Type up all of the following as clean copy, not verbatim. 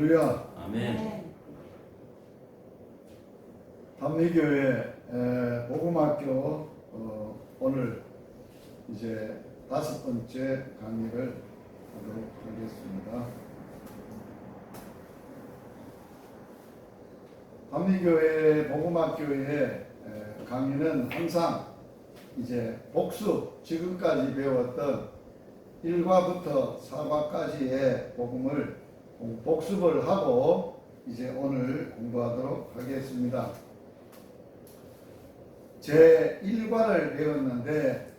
할렐루야. 아멘. 단미교회 복음학교 오늘 이제 5번째 강의를 하도록 하겠습니다. 단미교회 복음학교의 강의는 항상 이제 복습, 지금까지 배웠던 1과부터 4과까지의 복음을 복습을 하고 이제 오늘 공부하도록 하겠습니다. 제 1과를 배웠는데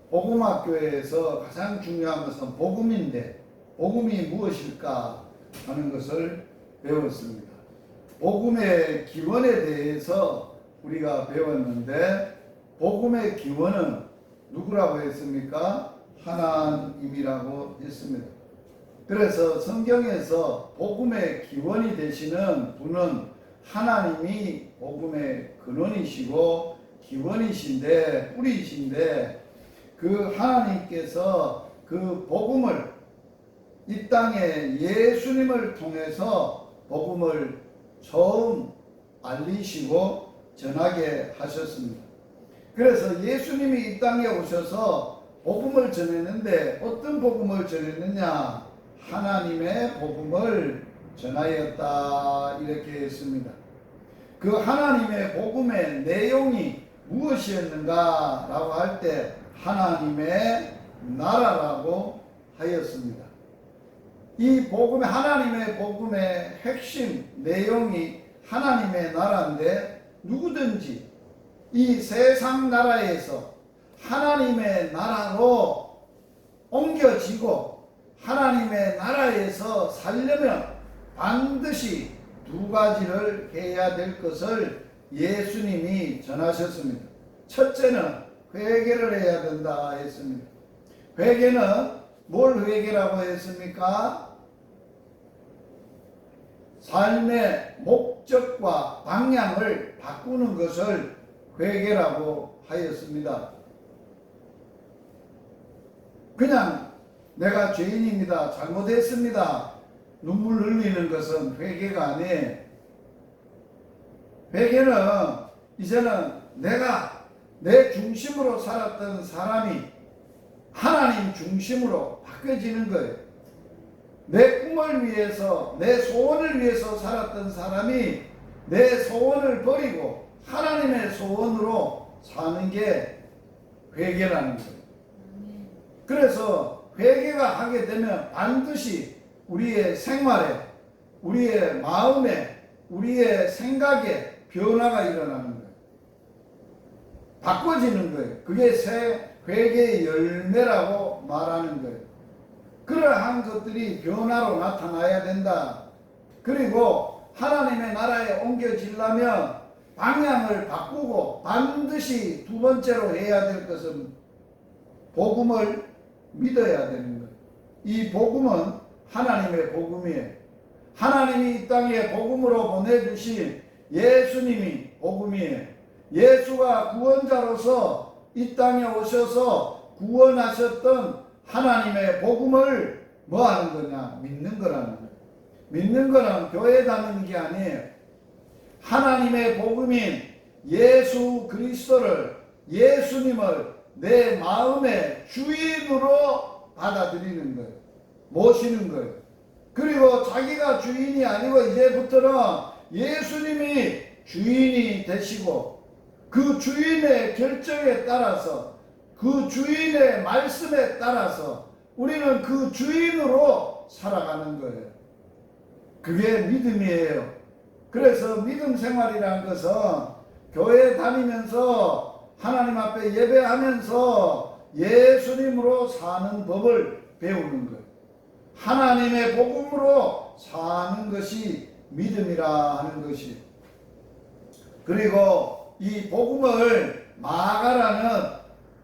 복음학교에서 가장 중요한 것은 복음인데 복음이 무엇일까 하는 것을 배웠습니다. 복음의 기원에 대해서 우리가 배웠는데 복음의 기원은 누구라고 했습니까? 하나님이라고 했습니다. 그래서 성경에서 복음의 기원이 되시는 분은 하나님이 복음의 근원이시고 기원이신데 뿌리이신데 그 하나님께서 그 복음을 이 땅에 예수님을 통해서 복음을 처음 알리시고 전하게 하셨습니다. 그래서 예수님이 이 땅에 오셔서 복음을 전했는데 어떤 복음을 전했느냐? 하나님의 복음을 전하였다 이렇게 했습니다. 그 하나님의 복음의 내용이 무엇이었는가 라고 할 때 하나님의 나라라고 하였습니다. 이 복음의 하나님의 복음의 핵심 내용이 하나님의 나라인데 누구든지 이 세상 나라에서 하나님의 나라로 옮겨지고 하나님의 나라에서 살려면 반드시 두 가지를 해야 될 것을 예수님이 전하셨습니다. 첫째는 회개를 해야 된다 했습니다. 회개는 뭘 회개라고 했습니까? 삶의 목적과 방향을 바꾸는 것을 회개라고 하였습니다. 그냥 내가 죄인입니다. 잘못했습니다. 눈물 흘리는 것은 회개가 아니에요. 회개는 이제는 내가 내 중심으로 살았던 사람이 하나님 중심으로 바뀌어지는 거예요. 내 꿈을 위해서 내 소원을 위해서 살았던 사람이 내 소원을 버리고 하나님의 소원으로 사는 게 회개라는 거예요. 그래서 회개가 하게 되면 반드시 우리의 생활에, 우리의 마음에, 우리의 생각에 변화가 일어나는 거예요. 바꿔지는 거예요. 그게 새 회개의 열매라고 말하는 거예요. 그러한 것들이 변화로 나타나야 된다. 그리고 하나님의 나라에 옮겨지려면 방향을 바꾸고 반드시 두 번째로 해야 될 것은 복음을 믿어야 되는 거예요. 이 복음은 하나님의 복음이에요. 하나님이 이 땅에 복음으로 보내주신 예수님이 복음이에요. 예수가 구원자로서 이 땅에 오셔서 구원하셨던 하나님의 복음을 뭐 하는 거냐? 믿는 거라는 거예요. 믿는 거는 교회 다니는 게 아니에요. 하나님의 복음인 예수 그리스도를, 예수님을 내 마음의 주인으로 받아들이는 거예요. 모시는 거예요. 그리고 자기가 주인이 아니고 이제부터는 예수님이 주인이 되시고 그 주인의 결정에 따라서 그 주인의 말씀에 따라서 우리는 그 주인으로 살아가는 거예요. 그게 믿음이에요. 그래서 믿음 생활이라는 것은 교회 다니면서 하나님 앞에 예배하면서 예수님으로 사는 법을 배우는 거예요. 하나님의 복음으로 사는 것이 믿음이라 하는 것이. 그리고 이 복음을 마가라는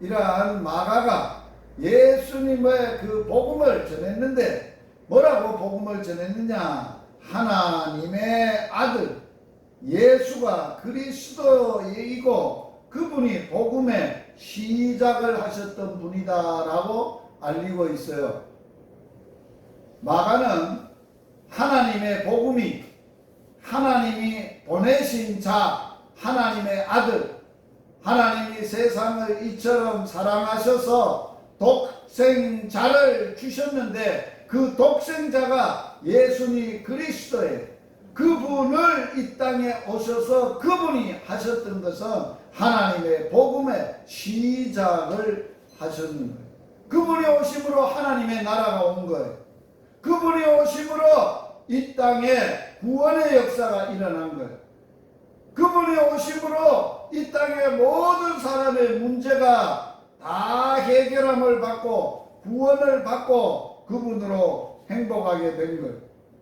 이러한 마가가 예수님의 그 복음을 전했는데 뭐라고 복음을 전했느냐? 하나님의 아들 예수가 그리스도이고 그분이 복음의 시작을 하셨던 분이다라고 알리고 있어요. 마가는 하나님의 복음이 하나님이 보내신 자, 하나님의 아들, 하나님이 세상을 이처럼 사랑하셔서 독생자를 주셨는데 그 독생자가 예수님 그리스도예요. 그분을 이 땅에 오셔서 그분이 하셨던 것은 하나님의 복음의 시작을 하셨는 거예요. 그분이 오심으로 하나님의 나라가 온 거예요. 그분이 오심으로 이 땅에 구원의 역사가 일어난 거예요. 그분이 오심으로 이 땅의 모든 사람의 문제가 다 해결함을 받고 구원을 받고 그분으로 행복하게 된 거예요.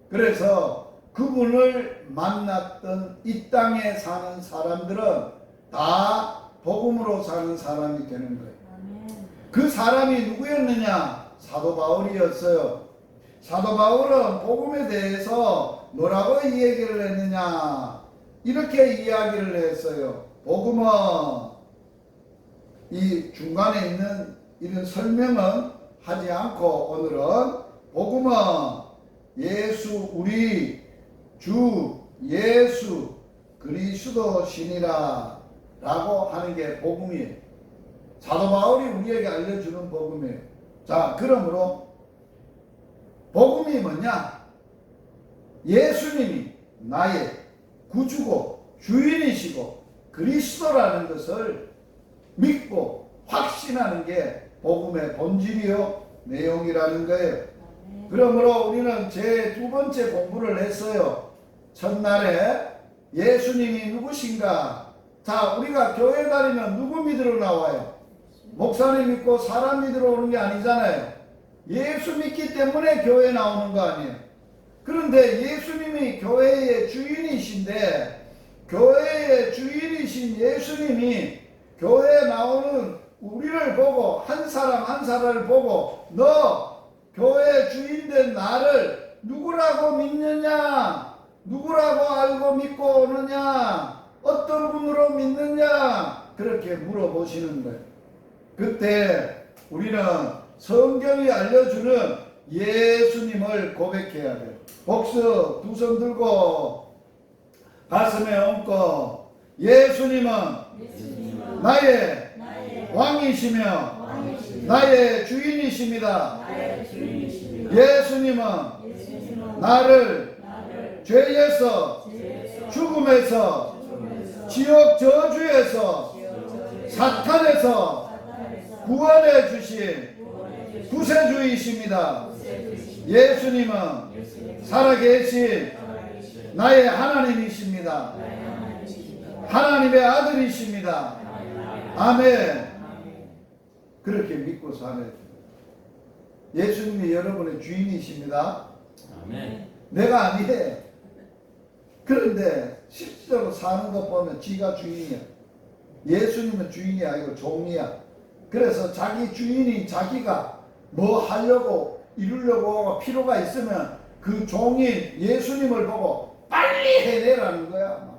그래서 그분을 만났던 이 땅에 사는 사람들은 다 복음으로 사는 사람이 되는 거예요. 그 사람이 누구였느냐? 사도 바울이었어요. 사도 바울은 복음에 대해서 뭐라고 이 얘기를 했느냐? 이렇게 이야기를 했어요. 복음은 이 중간에 있는 이런 설명은 하지 않고 오늘은 복음은 예수 우리 주 예수 그리스도시니라 라고 하는 게 복음이에요. 사도 바울이 우리에게 알려주는 복음이에요. 자, 그러므로 복음이 뭐냐? 예수님이 나의 구주고 주인이시고 그리스도라는 것을 믿고 확신하는 게 복음의 본질이요 내용이라는 거예요. 그러므로 우리는 제 두 번째 공부를 했어요. 첫날에 예수님이 누구신가? 자, 우리가 교회 다니면 누구 믿으러 나와요? 목사님 믿고 사람 믿으러 오는 게 아니잖아요. 예수 믿기 때문에 교회 나오는 거 아니에요. 그런데 예수님이 교회의 주인이신데 교회의 주인이신 예수님이 교회에 나오는 우리를 보고 한 사람 한 사람을 보고 너 교회 주인 된 나를 누구라고 믿느냐? 누구라고 알고 믿고 오느냐? 어떤 분으로 믿느냐? 그렇게 물어보시는 거예요. 그때 우리는 성경이 알려주는 예수님을 고백해야 돼요. 복수 두 손 들고 가슴에 얹고 예수님은 나의 왕이시며 나의 주인이십니다. 예수님은 나를 죄에서 죽음에서 지옥 저주에서 사탄에서 구원해 주신 구세주이십니다. 예수님은 살아계신 나의 하나님이십니다. 하나님의 아들이십니다. 아멘. 그렇게 믿고 사는 예수님이 여러분의 주인이십니다. 아멘. 내가 아니에요. 그런데 실제로 사는 것 보면 지가 주인이야. 예수님은 주인이 아니고 종이야. 그래서 자기 주인인 자기가 뭐 하려고 이루려고 필요가 있으면 그 종인 예수님을 보고 빨리 해내라는 거야.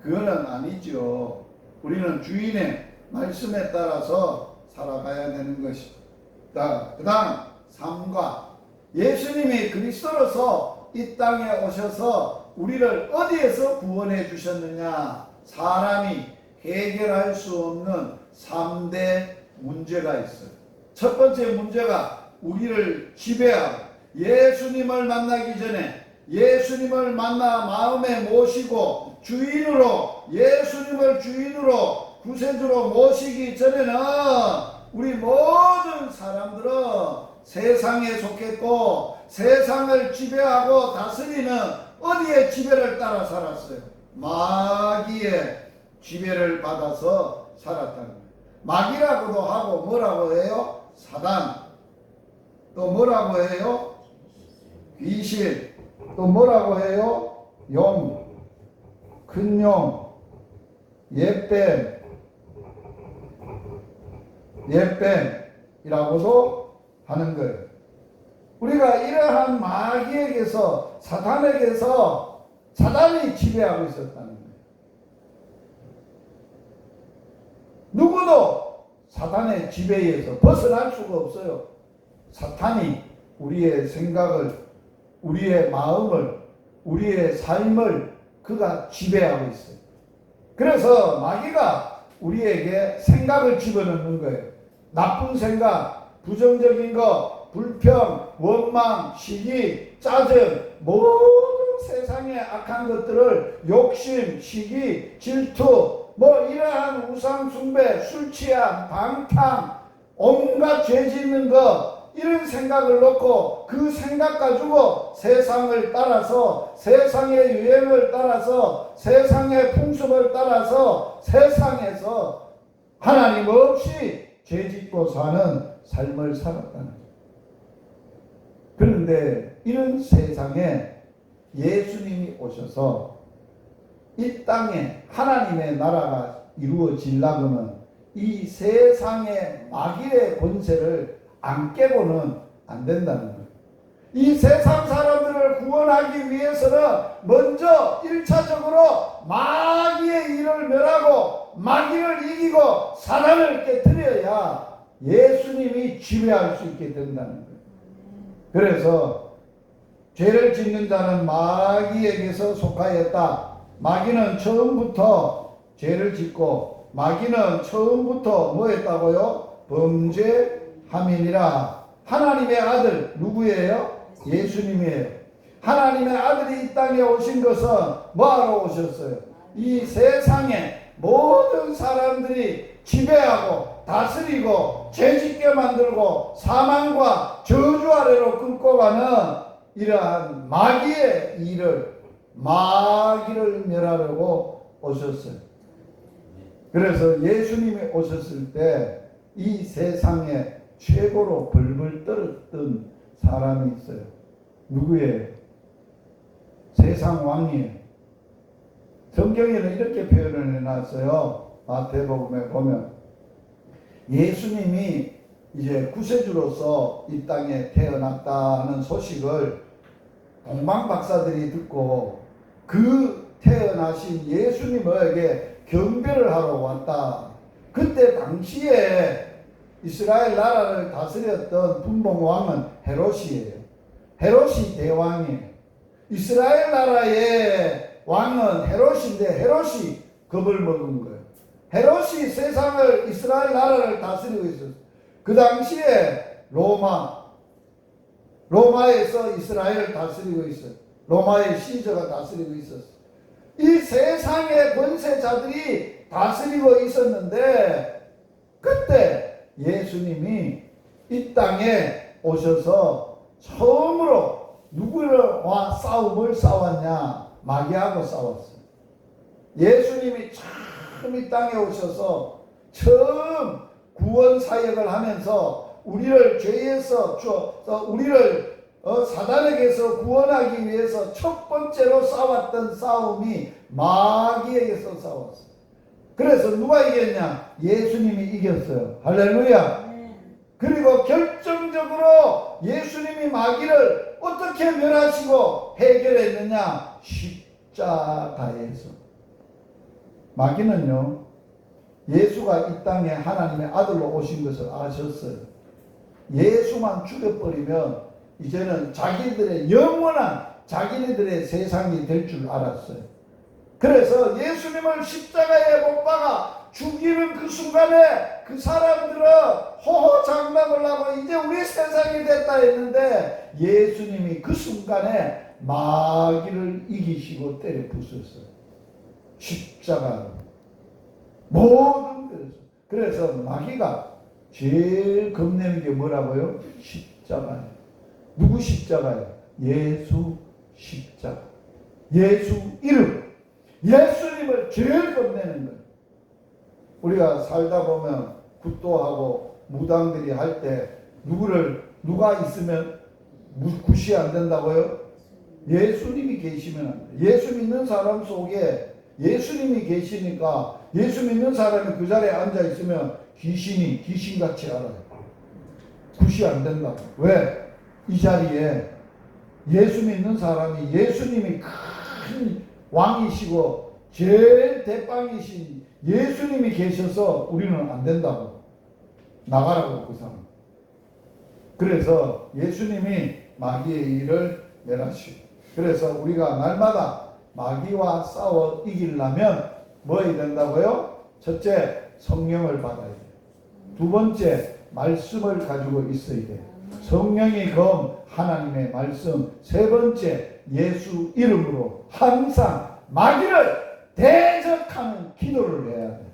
그거는 아니죠. 우리는 주인의 말씀에 따라서 살아가야 되는 것입니다. 그 다음 삶과 예수님이 그리스도로서 이 땅에 오셔서 우리를 어디에서 구원해 주셨느냐? 사람이 해결할 수 없는 3대 문제가 있어요. 첫 번째 문제가 우리를 지배하고 예수님을 만나기 전에 예수님을 만나 마음에 모시고 주인으로 예수님을 주인으로 구세주로 모시기 전에는 우리 모든 사람들은 세상에 속했고 세상을 지배하고 다스리는 어디에 지배를 따라 살았어요? 마귀의 지배를 받아서 살았다는 거예요. 마귀라고도 하고 뭐라고 해요? 사단. 또 뭐라고 해요? 귀신. 또 뭐라고 해요? 용. 큰 용. 옛뱀이라고도 하는 거예요. 우리가 이러한 마귀에게서 사탄에게서 사단이 지배하고 있었다는 거예요. 누구도 사탄의 지배에서 벗어날 수가 없어요. 사탄이 우리의 생각을 우리의 마음을, 우리의 삶을 그가 지배하고 있어요. 그래서 마귀가 우리에게 생각을 집어넣는 거예요. 나쁜 생각, 부정적인 것, 불평, 원망, 시기, 짜증, 모든 세상의 악한 것들을 욕심, 시기, 질투, 뭐 이러한 우상 숭배, 술 취함, 방탕, 온갖 죄 짓는 것, 이런 생각을 놓고 그 생각 가지고 세상을 따라서, 세상의 유행을 따라서, 세상의 풍습을 따라서 세상에서 하나님 없이 죄 짓고 사는 삶을 살았다는 거예요. 그런데 이런 세상에 예수님이 오셔서 이 땅에 하나님의 나라가 이루어지려고는 이 세상의 마귀의 권세를 안 깨고는 안 된다는 거예요. 이 세상 사람들을 구원하기 위해서는 먼저 1차적으로 마귀의 일을 멸하고 마귀를 이기고 사단을 깨뜨려야 예수님이 지배할 수 있게 된다는 거예요. 그래서 죄를 짓는 자는 마귀에게서 속하였다. 마귀는 처음부터 죄를 짓고 마귀는 처음부터 뭐 했다고요? 범죄함이니라. 하나님의 아들 누구예요? 예수님이에요. 하나님의 아들이 이 땅에 오신 것은 뭐하러 오셨어요? 이 세상에 모든 사람들이 지배하고 다스리고 죄짓게 만들고 사망과 저주 아래로 끌고 가는 이러한 마귀의 일을, 마귀를 멸하려고 오셨어요. 그래서 예수님이 오셨을 때 이 세상에 최고로 벌벌 떨었던 사람이 있어요. 누구예요? 세상 왕이에요. 성경에는 이렇게 표현을 해놨어요. 마태복음에 보면 예수님이 이제 구세주로서 이 땅에 태어났다는 소식을 동방박사들이 듣고 그 태어나신 예수님에게 경배를 하러 왔다. 그때 당시에 이스라엘 나라를 다스렸던 분봉왕은 헤롯이에요. 헤롯이 대왕이에요. 이스라엘 나라의 왕은 헤롯인데 헤롯이 겁을 먹은 거예요. 헤롯이 세상을, 이스라엘 나라를 다스리고 있었어요. 그 당시에 로마에서 이스라엘을 다스리고 있어요. 로마의 시저가 다스리고 있었어요. 이 세상의 권세자들이 다스리고 있었는데 그때 예수님이 이 땅에 오셔서 처음으로 누구와 싸움을 싸웠냐? 마귀하고 싸웠어요. 예수님이 처음 이 땅에 오셔서 처음 구원 사역을 하면서 우리를 죄에서 우리를 사단에게서 구원하기 위해서 첫 번째로 싸웠던 싸움이 마귀에게서 싸웠어요. 그래서 누가 이겼냐? 예수님이 이겼어요. 할렐루야. 그리고 결정적으로 예수님이 마귀를 어떻게 멸하시고 해결했느냐? 십자가에서. 마귀는요, 예수가 이 땅에 하나님의 아들로 오신 것을 아셨어요. 예수만 죽여버리면 이제는 자기들의 영원한 자기네들의 세상이 될 줄 알았어요. 그래서 예수님을 십자가에 못 박아 죽이는 그 순간에 그 사람들은 호호장담을 하고 이제 우리 세상이 됐다 했는데 예수님이 그 순간에 마귀를 이기시고 때려 부수셨어요. 십자가 모든 데서. 그래서 마귀가 제일 겁내는 게 뭐라고요? 십자가예요. 누구 십자가예요? 예수 십자가. 예수 이름. 예수님을 제일 겁내는 거예요. 우리가 살다 보면 굿도하고 무당들이 할 때 누가 있으면 굿이 안 된다고요? 예수님이 계시면 안 돼요. 예수 믿는 사람 속에 예수님이 계시니까 예수 믿는 사람이 그 자리에 앉아 있으면 귀신이 귀신같이 알아요. 굿이 안 된다고. 왜? 이 자리에 예수 믿는 사람이 예수님이 큰 왕이시고 제일 대빵이신 예수님이 계셔서 우리는 안 된다고. 나가라고 그 사람. 그래서 예수님이 마귀의 일을 멸하시고. 그래서 우리가 날마다 마귀와 싸워 이기려면 뭐 해야 된다고요? 첫째, 성령을 받아야 돼요. 두 번째, 말씀을 가지고 있어야 돼요. 성령이 검 하나님의 말씀. 세 번째, 예수 이름으로 항상 마귀를 대적하는 기도를 해야 돼요.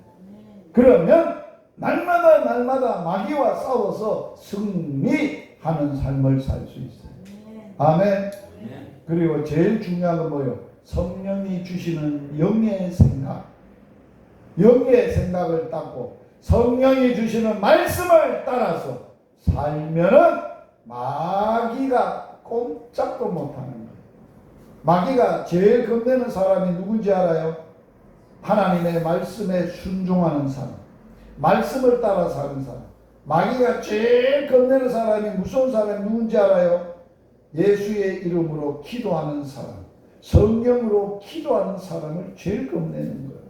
그러면 날마다 마귀와 싸워서 승리하는 삶을 살 수 있어요. 아멘. 그리고 제일 중요한 건 뭐예요? 성령이 주시는 영의 생각. 영의 생각을 따고 성령이 주시는 말씀을 따라서 살면은 마귀가 꼼짝도 못하는 거예요. 마귀가 제일 겁내는 사람이 누군지 알아요? 하나님의 말씀에 순종하는 사람, 말씀을 따라 사는 사람. 마귀가 제일 겁내는 사람이, 무서운 사람이 누군지 알아요? 예수의 이름으로 기도하는 사람, 성경으로 기도하는 사람을 제일 겁내는 거예요.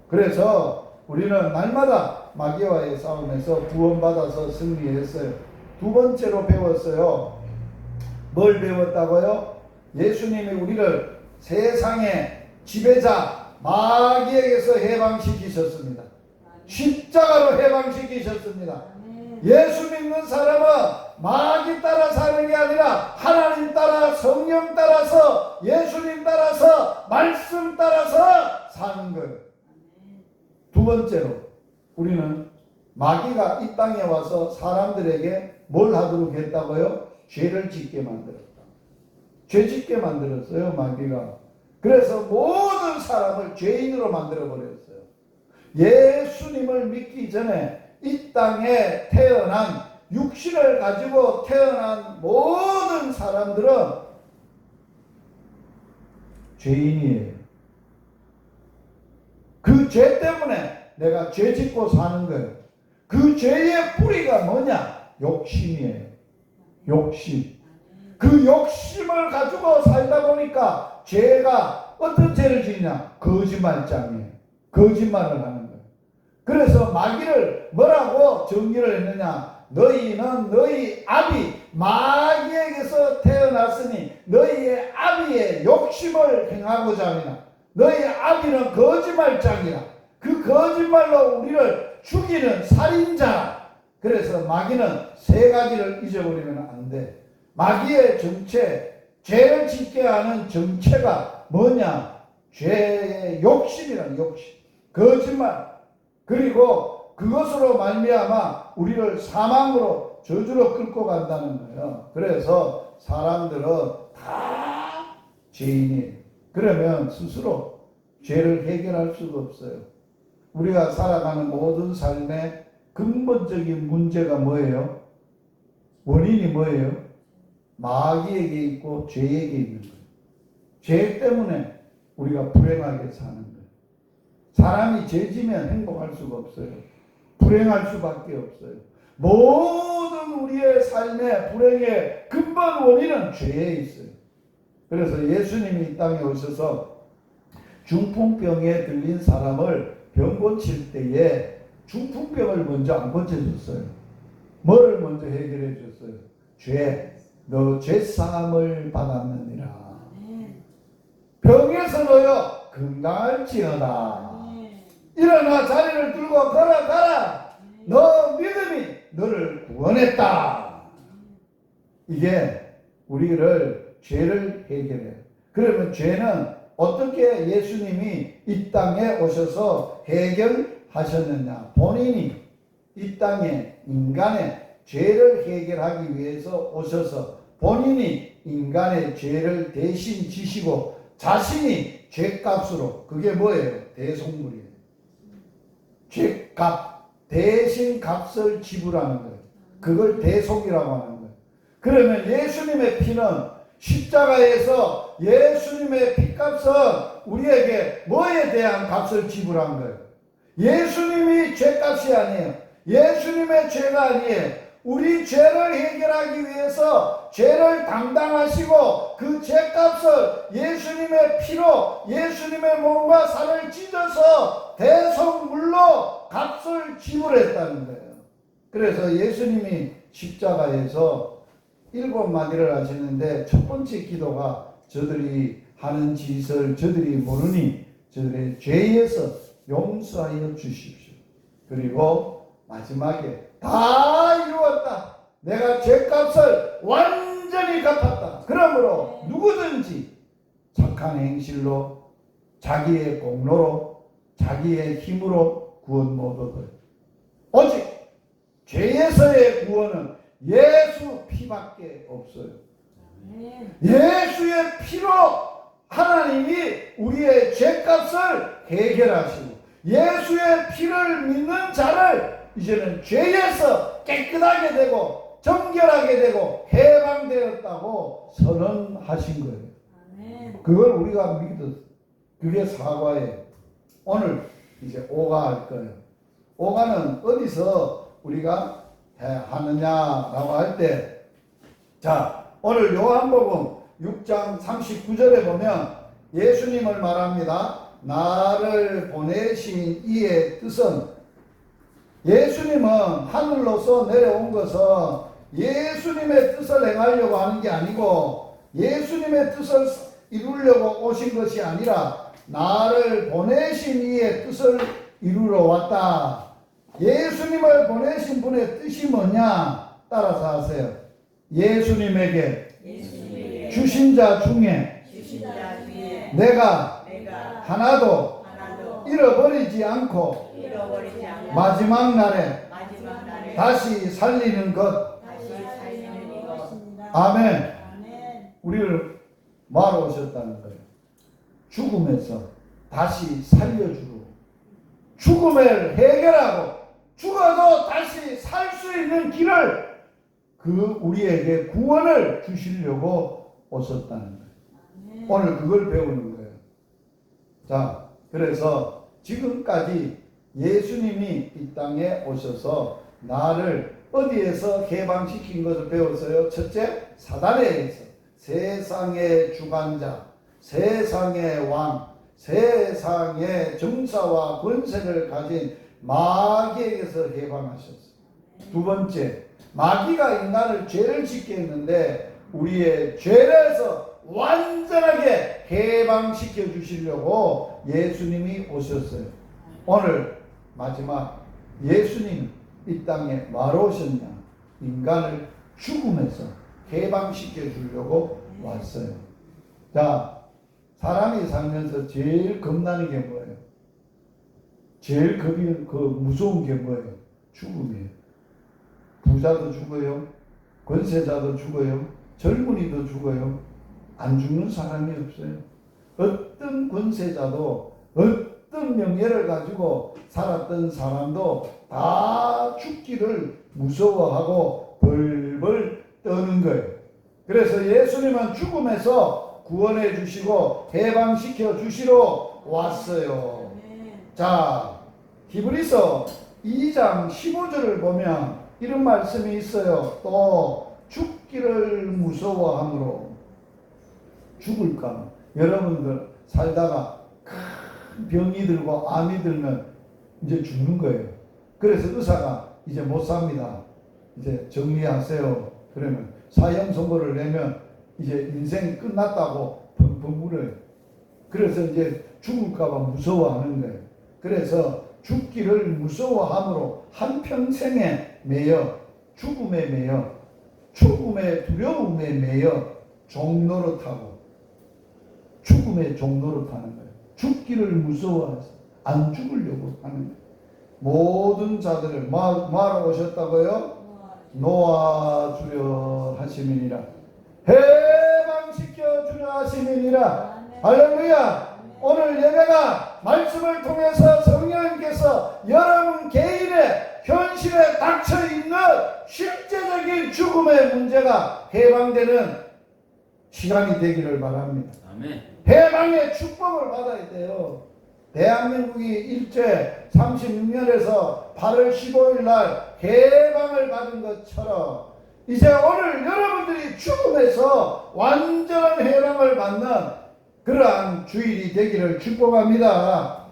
그래서 우리는 날마다 마귀와의 싸움에서 구원받아서 승리했어요. 두 번째로 배웠어요. 뭘 배웠다고요? 예수님이 우리를 세상의 지배자 마귀에게서 해방시키셨습니다. 십자가로 해방시키셨습니다. 예수 믿는 사람은 마귀 따라 사는 게 아니라 하나님 따라, 성령 따라서, 예수님 따라서, 말씀 따라서 사는 거예요. 두 번째로 우리는 마귀가 이 땅에 와서 사람들에게 뭘 하도록 했다고요? 죄를 짓게 만들었다. 죄 짓게 만들었어요, 마귀가. 그래서 모든 사람을 죄인으로 만들어버렸어요. 예수님을 믿기 전에 이 땅에 태어난, 육신을 가지고 태어난 모든 사람들은 죄인이에요. 그 죄 때문에 내가 죄 짓고 사는 거예요. 그 죄의 뿌리가 뭐냐? 욕심이에요. 욕심. 그 욕심을 가지고 살다 보니까 죄가 어떤 죄를 지냐? 거짓말장이에요. 거짓말을 하는 거예요. 그래서 마귀를 뭐라고 정의를 했느냐? 너희는 너희 아비 마귀에게서 태어났으니 너희의 아비의 욕심을 행하고자 하느냐. 너희 아비는 거짓말장이라. 그 거짓말로 우리를 죽이는 살인자. 그래서 마귀는 세 가지를 잊어버리면 안 돼. 마귀의 정체, 죄를 짓게 하는 정체가 뭐냐? 죄의 욕심이라는 욕심, 거짓말. 그리고 그것으로 말미암아 우리를 사망으로, 저주로 끌고 간다는 거예요. 그래서 사람들은 다 죄인이에요. 그러면 스스로 죄를 해결할 수가 없어요. 우리가 살아가는 모든 삶의 근본적인 문제가 뭐예요? 원인이 뭐예요? 마귀에게 있고 죄에게 있는 거예요. 죄 때문에 우리가 불행하게 사는 거예요. 사람이 죄지면 행복할 수가 없어요. 불행할 수밖에 없어요. 모든 우리의 삶의 불행의 근본 원인은 죄에 있어요. 그래서 예수님이 이 땅에 오셔서 중풍병에 들린 사람을 병 고칠 때에 중풍병을 먼저 안 고쳐줬어요. 뭐를 먼저 해결해 줬어요? 죄. 너 죄사함을 받았느니라. 병에서 너여 건강할지어다. 일어나 자리를 들고 걸어가라. 너 믿음이 너를 구원했다. 이게 우리를 죄를 해결해요. 그러면 죄는 어떻게 예수님이 이 땅에 오셔서 해결하셨느냐? 본인이 이 땅에 인간의 죄를 해결하기 위해서 오셔서 본인이 인간의 죄를 대신 지시고 자신이 죄값으로, 그게 뭐예요? 대속물이에요. 죄값, 대신 값을 지불하는 거예요. 그걸 대속이라고 하는 거예요. 그러면 예수님의 피는, 십자가에서 예수님의 피값은 우리에게 뭐에 대한 값을 지불한 거예요? 예수님이 죄값이 아니에요. 예수님의 죄가 아니에요. 우리 죄를 해결하기 위해서 죄를 담당하시고 그 죄값을 예수님의 피로, 예수님의 몸과 살을 찢어서 대속물로 값을 지불했다는 거예요. 그래서 예수님이 십자가에서 7마디를 하시는데 첫 번째 기도가 저들이 하는 짓을 저들이 모르니 저들의 죄에서 용서하여 주십시오. 그리고 마지막에 다 이루었다. 내가 죄값을 완전히 갚았다. 그러므로 누구든지 착한 행실로 자기의 공로로 자기의 힘으로 구원 못 얻어요. 오직 죄에서의 구원은 예수 피밖에 없어요. 예수의 피로 하나님이 우리의 죄값을 해결하시고 예수의 피를 믿는 자를 이제는 죄에서 깨끗하게 되고 정결하게 되고 해방되었다고 선언하신 거예요. 그걸 우리가 믿었어요. 그게 사과예요. 오늘 이제 오가 할 거예요. 오가는 어디서 우리가 하느냐라고 할 때, 자, 오늘 요한복음 6장 39절에 보면 예수님을 말합니다. 나를 보내신 이의 뜻은, 예수님은 하늘로서 내려온 것은 예수님의 뜻을 행하려고 하는 게 아니고 예수님의 뜻을 이루려고 오신 것이 아니라 나를 보내신 이의 뜻을 이루러 왔다. 예수님을 보내신 분의 뜻이 뭐냐? 따라서 하세요. 예수님에게 주신 자 중에 내가 하나도 잃어버리지 않고 마지막 날에 다시 살리는 것. 아멘. 우리를 말아 오셨다는 거예요. 죽음에서 다시 살려주고 죽음을 해결하고 죽어도 다시 살 수 있는 길을 우리에게 구원을 주시려고 오셨다는 거예요. 오늘 그걸 배우는 거예요. 자, 그래서 지금까지 예수님이 이 땅에 오셔서 나를 어디에서 해방시킨 것을 배웠어요? 첫째, 사단에 의해서 세상의 주관자, 세상의 왕, 세상의 정사와 권세를 가진 마귀에게서 해방하셨어요. 두 번째, 마귀가 인간을 죄를 짓게 했는데 우리의 죄에서 완전하게 해방시켜 주시려고 예수님이 오셨어요. 오늘 마지막, 예수님 이 땅에 뭐하러 오셨냐? 인간을 죽음에서 해방시켜 주려고 왔어요. 자, 사람이 살면서 제일 겁나는 게 뭐예요? 제일 무서운 게 뭐예요? 죽음이에요. 부자도 죽어요. 권세자도 죽어요. 젊은이도 죽어요. 안 죽는 사람이 없어요. 어떤 권세자도 어떤 명예를 가지고 살았던 사람도 다 죽기를 무서워하고 벌벌 떠는 거예요. 그래서 예수님은 죽음에서 구원해 주시고 해방시켜 주시러 왔어요. 자, 히브리서 2장 15절을 보면 이런 말씀이 있어요. 또 죽기를 무서워함으로, 죽을까? 여러분들 살다가 큰 병이 들고 암이 들면 이제 죽는 거예요. 그래서 의사가 이제 못 삽니다. 이제 정리하세요. 그러면 사형 선고를 내면 이제 인생이 끝났다고 펑펑 울어요. 그래서 이제 죽을까봐 무서워하는 거예요. 그래서 죽기를 무서워함으로 한평생에 매여 죽음에 매여 죽음의 두려움에 매여 종노릇하고 죽음의 종노릇하는 거예요. 죽기를 무서워해서 안 죽으려고 하는 거예요. 모든 자들을 뭐하러 오셨다고요? 놓아주려 하심이니라. 해방시켜 주려 하심이니라. 할렐루야. 오늘 예배가 말씀을 통해서 성령님께서 여러분 개인의 현실에 닥쳐있는 실제적인 죽음의 문제가 해방되는 시간이 되기를 바랍니다. 아멘. 해방의 축복을 받아야 돼요. 대한민국이 일제 36년에서 8월 15일 날 해방을 받은 것처럼 이제 오늘 여러분들이 죽음에서 완전한 해방을 받는 그러한 주일이 되기를 축복합니다.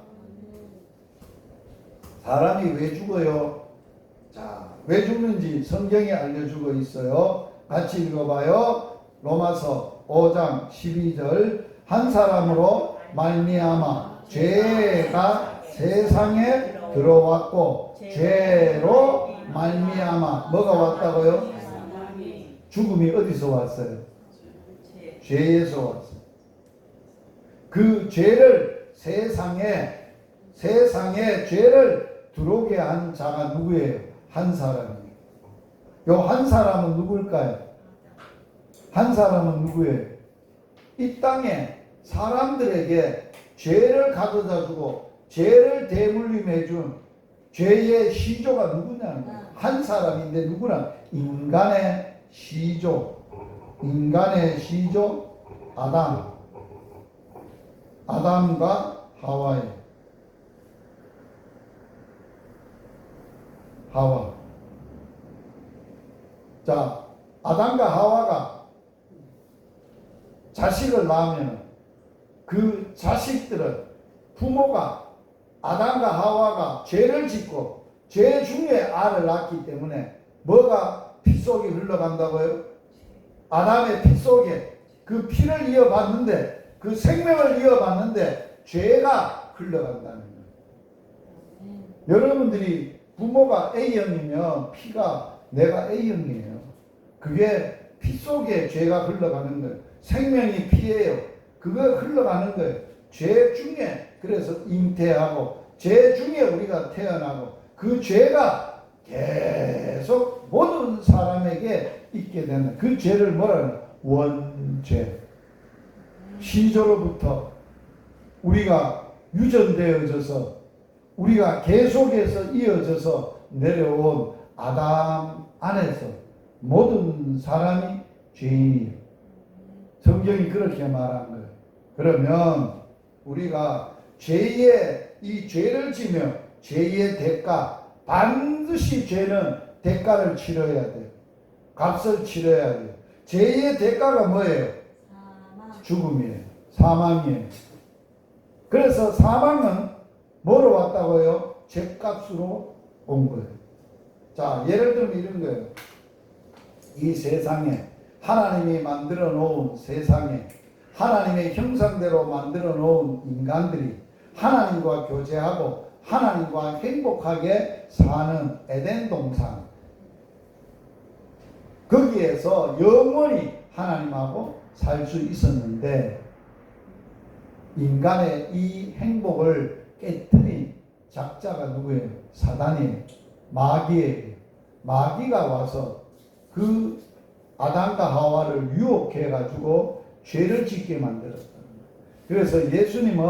사람이 왜 죽어요? 자, 왜 죽는지 성경이 알려주고 있어요. 같이 읽어봐요. 로마서 5장 12절. 한 사람으로 말미암아 죄가 세상에 들어왔고 죄로 말미암아 뭐가 왔다고요? 죽음이 어디서 왔어요? 죄에서 왔어요. 그 죄를 세상에 죄를 들어오게 한 자가 누구예요? 한 사람이에요. 요 한 사람은 누굴까요? 한 사람은 누구예요? 이 땅에 사람들에게 죄를 가져다 주고 죄를 대물림해 준 죄의 시조가 누구냐는 거예요. 한 사람인데 누구나? 인간의 시조. 인간의 시조 아담과 하와예요. 하와. 자, 아담과 하와가 자식을 낳으면 그 자식들은 부모가 아담과 하와가 죄를 짓고 죄 중에 알을 낳기 때문에 뭐가 피 속에 흘러간다고요? 아담의 피 속에 그 피를 이어받는데 그 생명을 이어받는데 죄가 흘러간다는 거예요. 여러분들이 부모가 A형이면 피가 내가 A형이에요. 그게 피 속에 죄가 흘러가는 거예요. 생명이 피예요. 그거 흘러가는 거예요. 죄 중에 그래서 잉태하고 죄 중에 우리가 태어나고 그 죄가 계속 모든 사람에게 있게 되는 그 죄를 뭐라 하냐? 원죄. 시조로부터 우리가 유전되어져서 우리가 계속해서 이어져서 내려온 아담 안에서 모든 사람이 죄인이에요. 성경이 그렇게 말한 거예요. 그러면 우리가 이 죄를 지며 죄의 대가, 반드시 죄는 대가를 치러야 돼요. 값을 치러야 돼요. 죄의 대가가 뭐예요? 죽음이에요. 사망이에요. 그래서 사망은 뭐로 왔다고요? 죄값으로 온 거예요. 자, 예를 들면 이런 거예요. 이 세상에 하나님이 만들어 놓은 세상에 하나님의 형상대로 만들어 놓은 인간들이 하나님과 교제하고 하나님과 행복하게 사는 에덴 동산, 거기에서 영원히 하나님하고 살 수 있었는데 인간의 이 행복을 깨뜨린 작자가 누구예요? 사단이에요. 마귀예요. 마귀가 와서 그 아담과 하와를 유혹해 가지고 죄를 짓게 만들었다. 그래서 예수님은,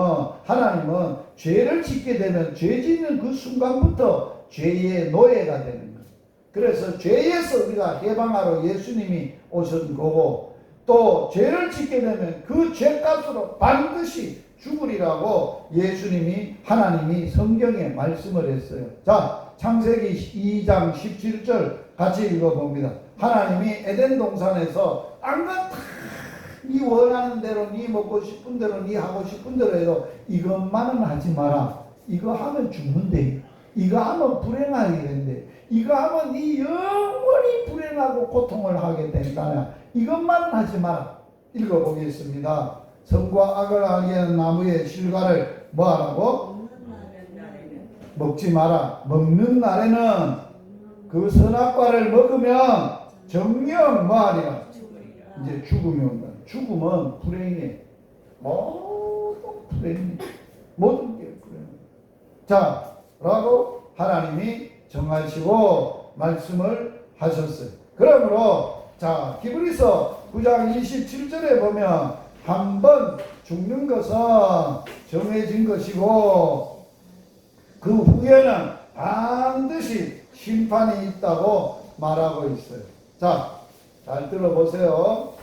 하나님은 죄를 짓게 되면 죄 짓는 그 순간부터 죄의 노예가 되는 거예요. 그래서 죄에서 우리가 해방하러 예수님이 오신 거고, 또 죄를 짓게 되면 그 죄값으로 반드시 죽으리라고 예수님이, 하나님이 성경에 말씀을 했어요. 자, 창세기 2장 17절 같이 읽어봅니다. 하나님이 에덴 동산에서 땅은 다 네 원하는 대로, 네 먹고 싶은 대로, 네 하고 싶은 대로 해도 이것만은 하지 마라. 이거 하면 죽는데, 이거 하면 불행하게 된대, 이거 하면 네 영원히 불행하고 고통을 하게 된다. 이것만은 하지 마라. 읽어보겠습니다. 선과 악을 알게 하는 나무의 실과를 뭐하라고? 먹지 마라. 먹는 날에는 그 선악과를 먹으면 정녕 뭐하리라? 이제 죽음이 온다. 죽음은 불행해. 모든 불행해. 모든 게 불행해. 자, 라고 하나님이 정하시고 말씀을 하셨어요. 그러므로 자, 히브리서 9장 27절에 보면 한번 죽는 것은 정해진 것이고 그 후에는 반드시 심판이 있다고 말하고 있어요. 자, 잘 들어보세요.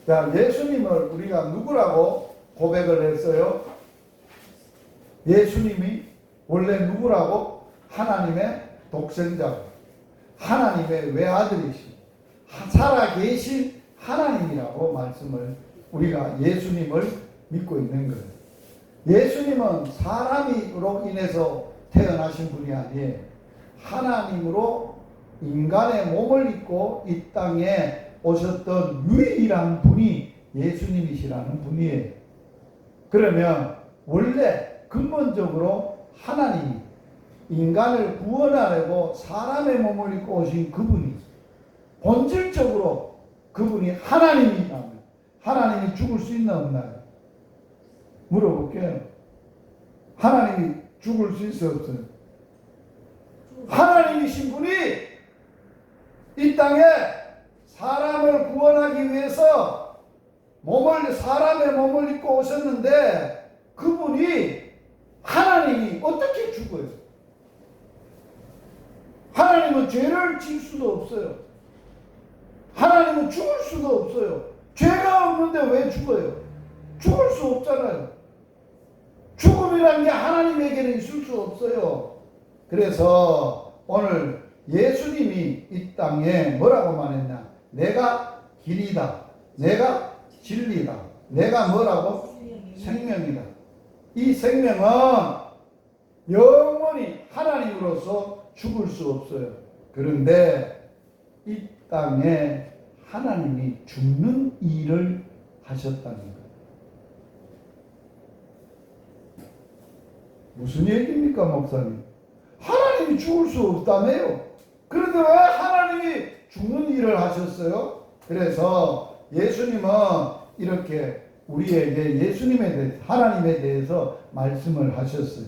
자, 예수님을 우리가 누구라고 고백을 했어요? 예수님이 원래 누구라고? 하나님의 독생자, 하나님의 외아들이시, 살아계신 하나님이라고 말씀을 우리가 예수님을 믿고 있는 거예요. 예수님은 사람으로 인해서 태어나신 분이 아니에요. 하나님으로 인간의 몸을 입고 이 땅에 오셨던 유일한 분이 예수님이시라는 분이에요. 그러면 원래 근본적으로 하나님이 인간을 구원하려고 사람의 몸을 입고 오신 그분이 본질적으로 그분이 하나님이라면 하나님이 죽을 수 있나 없나요? 물어볼게요. 하나님이 죽을 수 있어요 없어요? 하나님이신 분이 이 땅에 사람을 구원하기 위해서 사람의 몸을 입고 오셨는데 그분이 하나님이 어떻게 죽어요? 하나님은 죄를 질 수도 없어요. 하나님은 죽을 수도 없어요. 죄가 없는데 왜 죽어요? 죽을 수 없잖아요. 죽음이라는 게 하나님에게는 있을 수 없어요. 그래서 오늘 예수님이 이 땅에 뭐라고 말했냐? 내가 길이다. 내가 진리다. 내가 뭐라고? 생명이다. 이 생명은 영원히 하나님으로서 죽을 수 없어요. 그런데 이 땅에 하나님이 죽는 일을 하셨다는 거예요. 무슨 얘기입니까, 목사님? 하나님이 죽을 수 없다며요. 그런데 왜 하나님이 죽는 일을 하셨어요? 그래서 예수님은 이렇게 우리에게 예수님에 대해서, 하나님에 대해서 말씀을 하셨어요.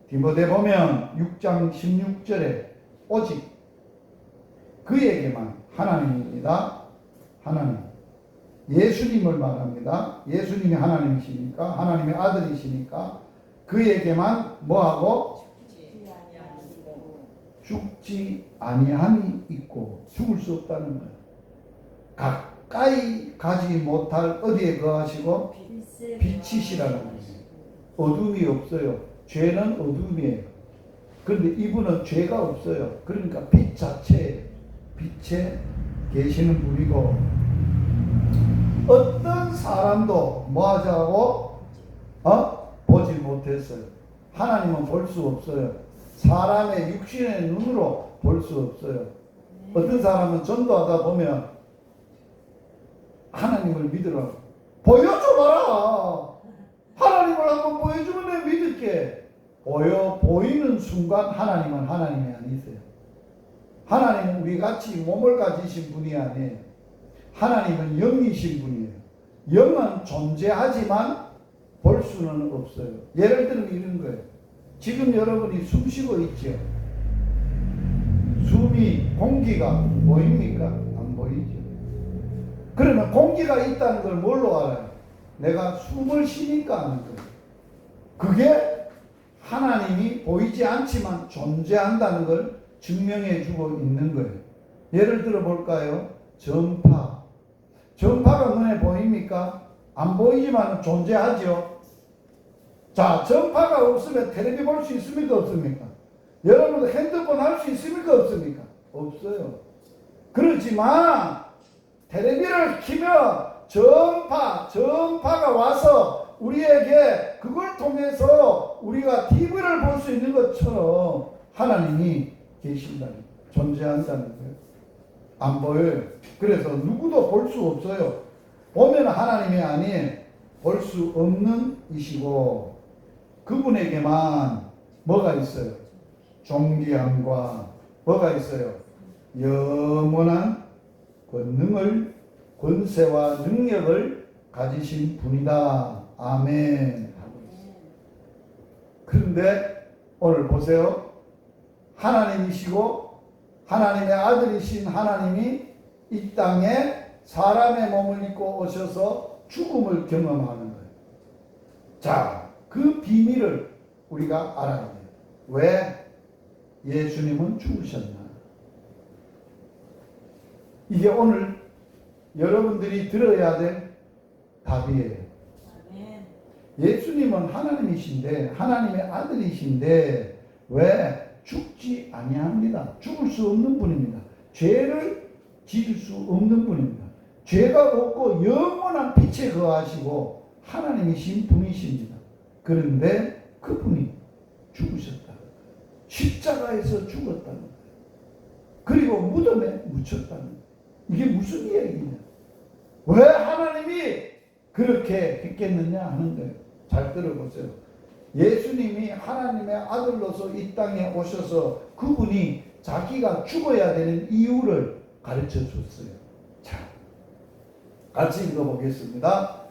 디모데 보면 6장 16절에 오직 그에게만 하나님입니다. 하나님. 예수님을 말합니다. 예수님이 하나님이시니까, 하나님의 아들이시니까 그에게만 뭐하고? 죽지 아니함이 있고 죽을 수 없다는 거예요. 가까이 가지 못할 어디에 거하시고 빛이시라는 거예요. 어둠이 없어요. 죄는 어둠이에요. 그런데 이분은 죄가 없어요. 그러니까 빛 자체예요. 빛에 계시는 분이고 어떤 사람도 뭐 하자고? 보지 못했어요. 하나님은 볼 수 없어요. 사람의 육신의 눈으로 볼 수 없어요. 어떤 사람은 전도하다 보면 하나님을 믿으라고 보여줘봐라. 하나님을 한번 보여주면 내가 믿을게. 보이는 순간 하나님은 하나님이 아니세요. 하나님은 우리같이 몸을 가지신 분이 아니에요. 하나님은 영이신 분이에요. 영은 존재하지만 볼 수는 없어요. 예를 들면 이런 거예요. 지금 여러분이 숨 쉬고 있죠. 숨이 공기가 보입니까? 안 보이죠. 그러면 공기가 있다는 걸 뭘로 알아요? 내가 숨을 쉬니까 아는 거예요. 그게 하나님이 보이지 않지만 존재한다는 걸 증명해 주고 있는 거예요. 예를 들어 볼까요? 전파. 전파가 눈에 보입니까? 안 보이지만 존재하죠. 자, 전파가 없으면 텔레비 볼 수 있습니까? 없습니까? 여러분 핸드폰 할 수 있습니까? 없습니까? 없어요. 그렇지만 텔레비를 키면 전파가 와서 우리에게 그걸 통해서 우리가 TV를 볼 수 있는 것처럼 하나님이 계신다는 거예요. 존재한다는 거예요. 안 보여요. 그래서 누구도 볼 수 없어요. 보면 하나님이 아닌 볼 수 없는 이시고 그분에게만 뭐가 있어요? 존귀함과 뭐가 있어요? 영원한 권능을 권세와 능력을 가지신 분이다. 아멘. 그런데 오늘 보세요. 하나님이시고 하나님의 아들이신 하나님이 이 땅에 사람의 몸을 입고 오셔서 죽음을 경험하는 거예요. 자, 그 비밀을 우리가 알아야 돼요. 왜 예수님은 죽으셨나? 이게 오늘 여러분들이 들어야 될 답이에요. 예수님은 하나님이신데 하나님의 아들이신데 왜 죽지 아니합니다. 죽을 수 없는 분입니다. 죄를 지을 수 없는 분입니다. 죄가 없고 영원한 빛에 거하시고 하나님이신 분이십니다. 그런데 그분이 죽으셨다. 십자가에서 죽었다는 거예요. 그리고 무덤에 묻혔다는 거예요. 이게 무슨 이야기냐? 왜 하나님이 그렇게 했겠느냐 하는 거예요. 잘 들어보세요. 예수님이 하나님의 아들로서 이 땅에 오셔서 그분이 자기가 죽어야 되는 이유를 가르쳐 줬어요. 자, 같이 읽어보겠습니다.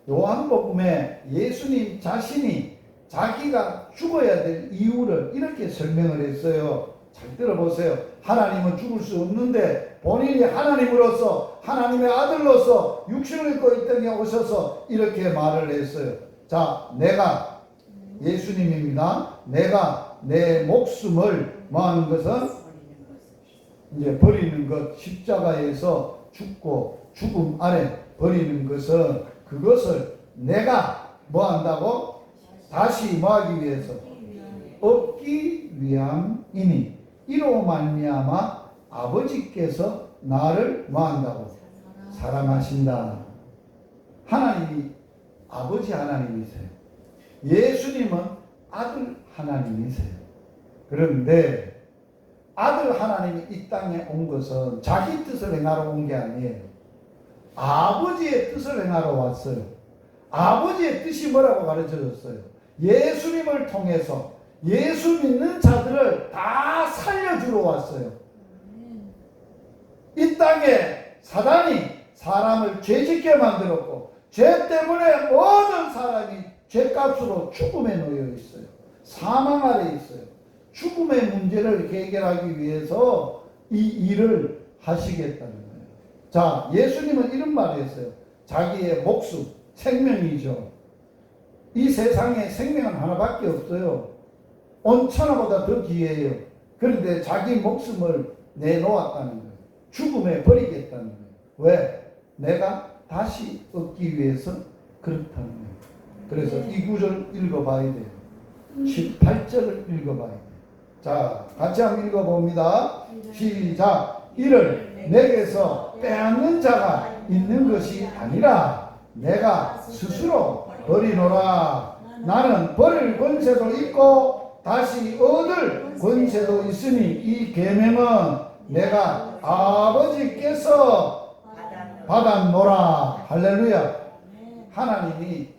요한복음에 예수님 자신이 자기가 죽어야 될 이유를 이렇게 설명을 했어요. 잘 들어보세요. 하나님은 죽을 수 없는데 본인이 하나님으로서 하나님의 아들로서 육신을 입고 이 땅에 오셔서 이렇게 말을 했어요. 자, 내가 예수님입니다. 내가 내 목숨을 뭐하는 것은 이제 버리는 것, 십자가에서 죽고 죽음 아래 버리는 것은 그것을 내가 뭐 한다고? 다시 뭐 하기 위해서? 얻기 위함이니 이로 말미암아 아버지께서 나를 뭐 한다고? 사랑하신다. 하나님이 아버지 하나님이세요. 예수님은 아들 하나님이세요. 그런데 아들 하나님이 이 땅에 온 것은 자기 뜻을 행하러 온 게 아니에요. 아버지의 뜻을 행하러 왔어요. 아버지의 뜻이 뭐라고 가르쳐줬어요? 예수님을 통해서 예수 믿는 자들을 다 살려주러 왔어요. 이 땅에 사단이 사람을 죄짓게 만들었고 죄 때문에 모든 사람이 죄값으로 죽음에 놓여 있어요. 사망 아래 있어요. 죽음의 문제를 해결하기 위해서 이 일을 하시겠다는 거예요. 자, 예수님은 이런 말을 했어요. 자기의 목숨, 생명이죠. 이 세상에 생명은 하나밖에 없어요. 온 천하보다 더 귀해요. 그런데 자기 목숨을 내놓았다는 거예요. 죽음에 버리겠다는 거예요. 왜? 내가 다시 얻기 위해서 그렇다는 거예요. 그래서 이 구절 읽어봐야 돼요. 18절을 읽어봐야 돼요. 자, 같이 한번 읽어봅니다. 시작. 이를 내게서 빼앗는 자가 있는 것이 아니라 내가 스스로 버리노라. 나는 버릴 권세도 있고 다시 얻을 권세도 있으니 이 계명은 내가 아버지께서 받았노라. 할렐루야. 하나님이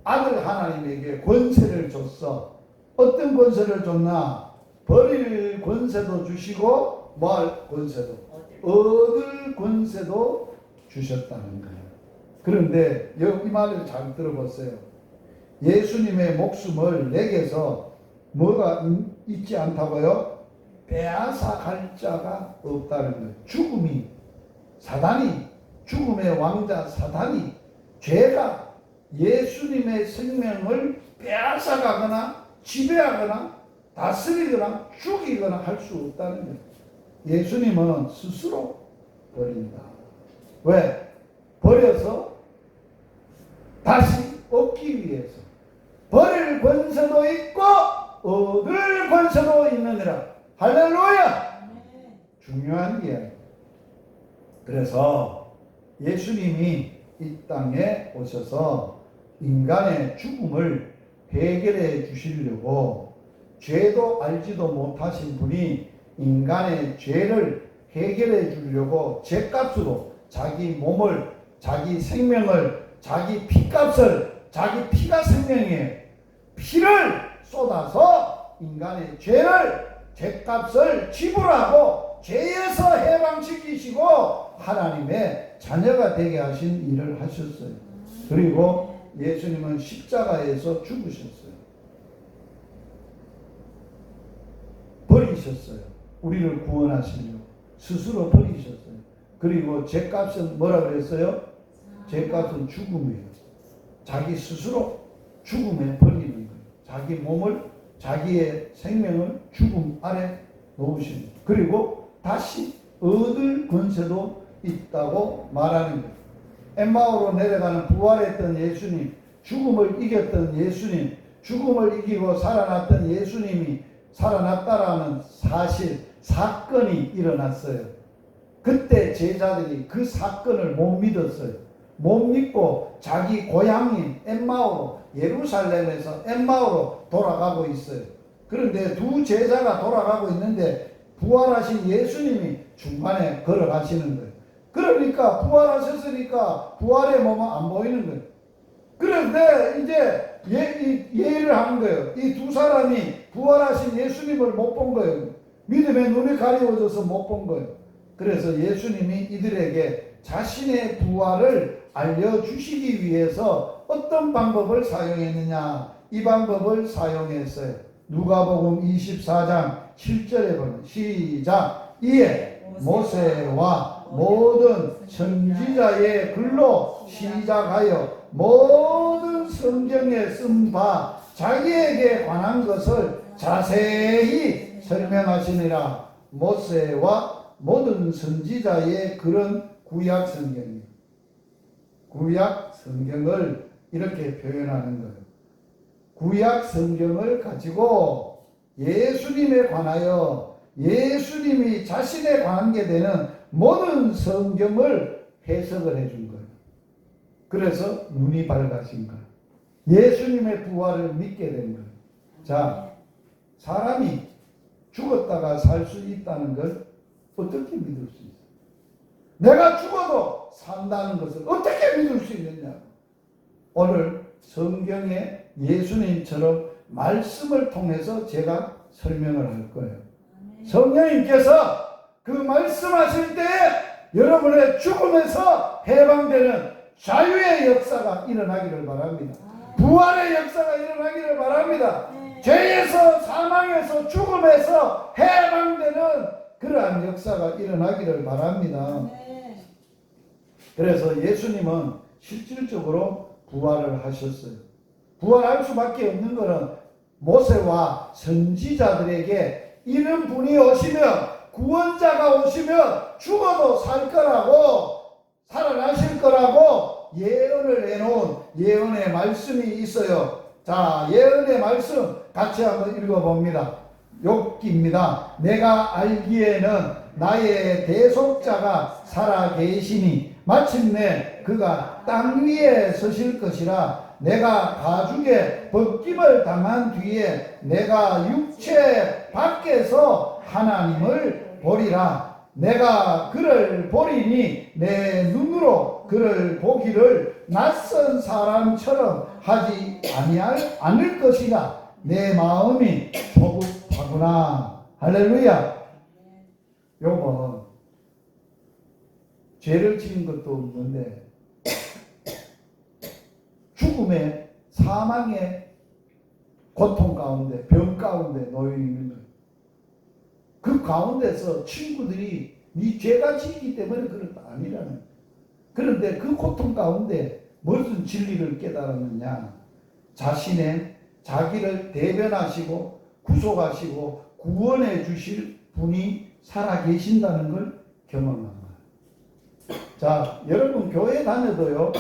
아들 하나님에게 권세를 줬어. 어떤 권세를 줬나? 버릴 권세도 주시고 뭐 할 권세도? 얻을 권세도 주셨다는 거예요. 그런데 이 말을 잘 들어보세요. 예수님의 목숨을 내게서 뭐가 있지 않다고요? 빼앗아 갈 자가 없다는 거예요. 죽음이, 사단이, 죽음의 왕자 사단이, 죄가 예수님의 생명을 빼앗아 가거나 지배하거나 다스리거나 죽이거나 할 수 없다는 거예요. 예수님은 스스로 버린다. 왜? 버려서 다시 얻기 위해서. 버릴 권세도 있고 얻을 권세도 있느니라. 할렐루야! 중요한 이야기. 그래서 예수님이 이 땅에 오셔서 인간의 죽음을 해결해 주시려고 죄도 알지도 못하신 분이 인간의 죄를 해결해 주려고 죄값으로 자기 몸을, 자기 생명을, 자기 피값을, 자기 피가 생명이에요. 피를 쏟아서 인간의 죄를, 죄값을 지불하고 죄에서 해방시키시고 하나님의 자녀가 되게 하신 일을 하셨어요. 그리고 예수님은 십자가에서 죽으셨어요. 버리셨어요. 우리를 구원하시려고 스스로 버리셨어요. 그리고 죄값은 뭐라 그랬어요? 죄값은 죽음이에요. 자기 스스로 죽음에 버리는 거예요. 자기 몸을, 자기의 생명을 죽음 아래 놓으시는 거예요. 그리고 다시 얻을 권세도 있다고 말하는 거예요. 엠마오로 내려가는 부활했던 예수님, 죽음을 이겼던 예수님, 죽음을 이기고 살아났던 예수님이 살아났다라는 사실, 사건이 일어났어요. 그때 제자들이 그 사건을 못 믿었어요. 못 믿고 자기 고향인 엠마오로, 예루살렘에서 엠마오로 돌아가고 있어요. 그런데 두 제자가 돌아가고 있는데 부활하신 예수님이 중간에 걸어가시는 거예요. 그러니까 부활하셨으니까 부활의 몸은 안 보이는 거예요. 그런데 이제 예의를 하는 거예요. 이 두 사람이 부활하신 예수님을 못 본 거예요. 믿음의 눈이 가리워져서 못 본 거예요. 그래서 예수님이 이들에게 자신의 부활을 알려주시기 위해서 어떤 방법을 사용했느냐, 이 방법을 사용했어요. 누가복음 24장 7절에 보면 시작. 이에 모세와 모든 선지자의 글로 시작하여 모든 성경에 쓴 바 자기에게 관한 것을 자세히 설명하시니라. 모세와 모든 선지자의 글은 구약 성경이에요. 구약 성경을 이렇게 표현하는 거예요. 구약 성경을 가지고 예수님에 관하여 예수님이 자신에 관하게 되는 모든 성경을 해석을 해준 거예요. 그래서 눈이 밝아진 거예요. 예수님의 부활을 믿게 된 거예요. 자, 사람이 죽었다가 살 수 있다는 걸 어떻게 믿을 수 있어요? 내가 죽어도 산다는 것을 어떻게 믿을 수 있느냐고. 오늘 성경에 예수님처럼 말씀을 통해서 제가 설명을 할 거예요. 성령님께서 그 말씀하실 때 여러분의 죽음에서 해방되는 자유의 역사가 일어나기를 바랍니다. 부활의 역사가 일어나기를 바랍니다. 죄에서, 사망에서, 죽음에서 해방되는 그러한 역사가 일어나기를 바랍니다. 그래서 예수님은 실질적으로 부활을 하셨어요. 부활할 수밖에 없는 것은 모세와 선지자들에게 이런 분이 오시면, 구원자가 오시면 죽어도 살 거라고, 살아나실 거라고 예언을 해놓은 예언의 말씀이 있어요. 자, 예언의 말씀 같이 한번 읽어봅니다. 욥기입니다. 내가 알기에는 나의 대속자가 살아계시니 마침내 그가 땅 위에 서실 것이라. 내가 가죽에 벗김을 당한 뒤에 내가 육체 밖에서 하나님을 보리라. 내가 그를 보리니 내 눈으로 그를 보기를 낯선 사람처럼 하지 않을 것이라. 내 마음이 조급하구나. 할렐루야. 욥은 죄를 지은 것도 없는데 죽음의, 사망의 고통 가운데, 병 가운데 놓여 있는 거예요. 그 가운데서 친구들이 네 죄가 지기 때문에 그렇다 아니라는 거예요. 그런데 그 고통 가운데 무슨 진리를 깨달았느냐? 자기를 대변하시고 구속하시고 구원해 주실 분이 살아계신다는 걸 경험한 거예요. 자, 여러분 교회 다녀도요,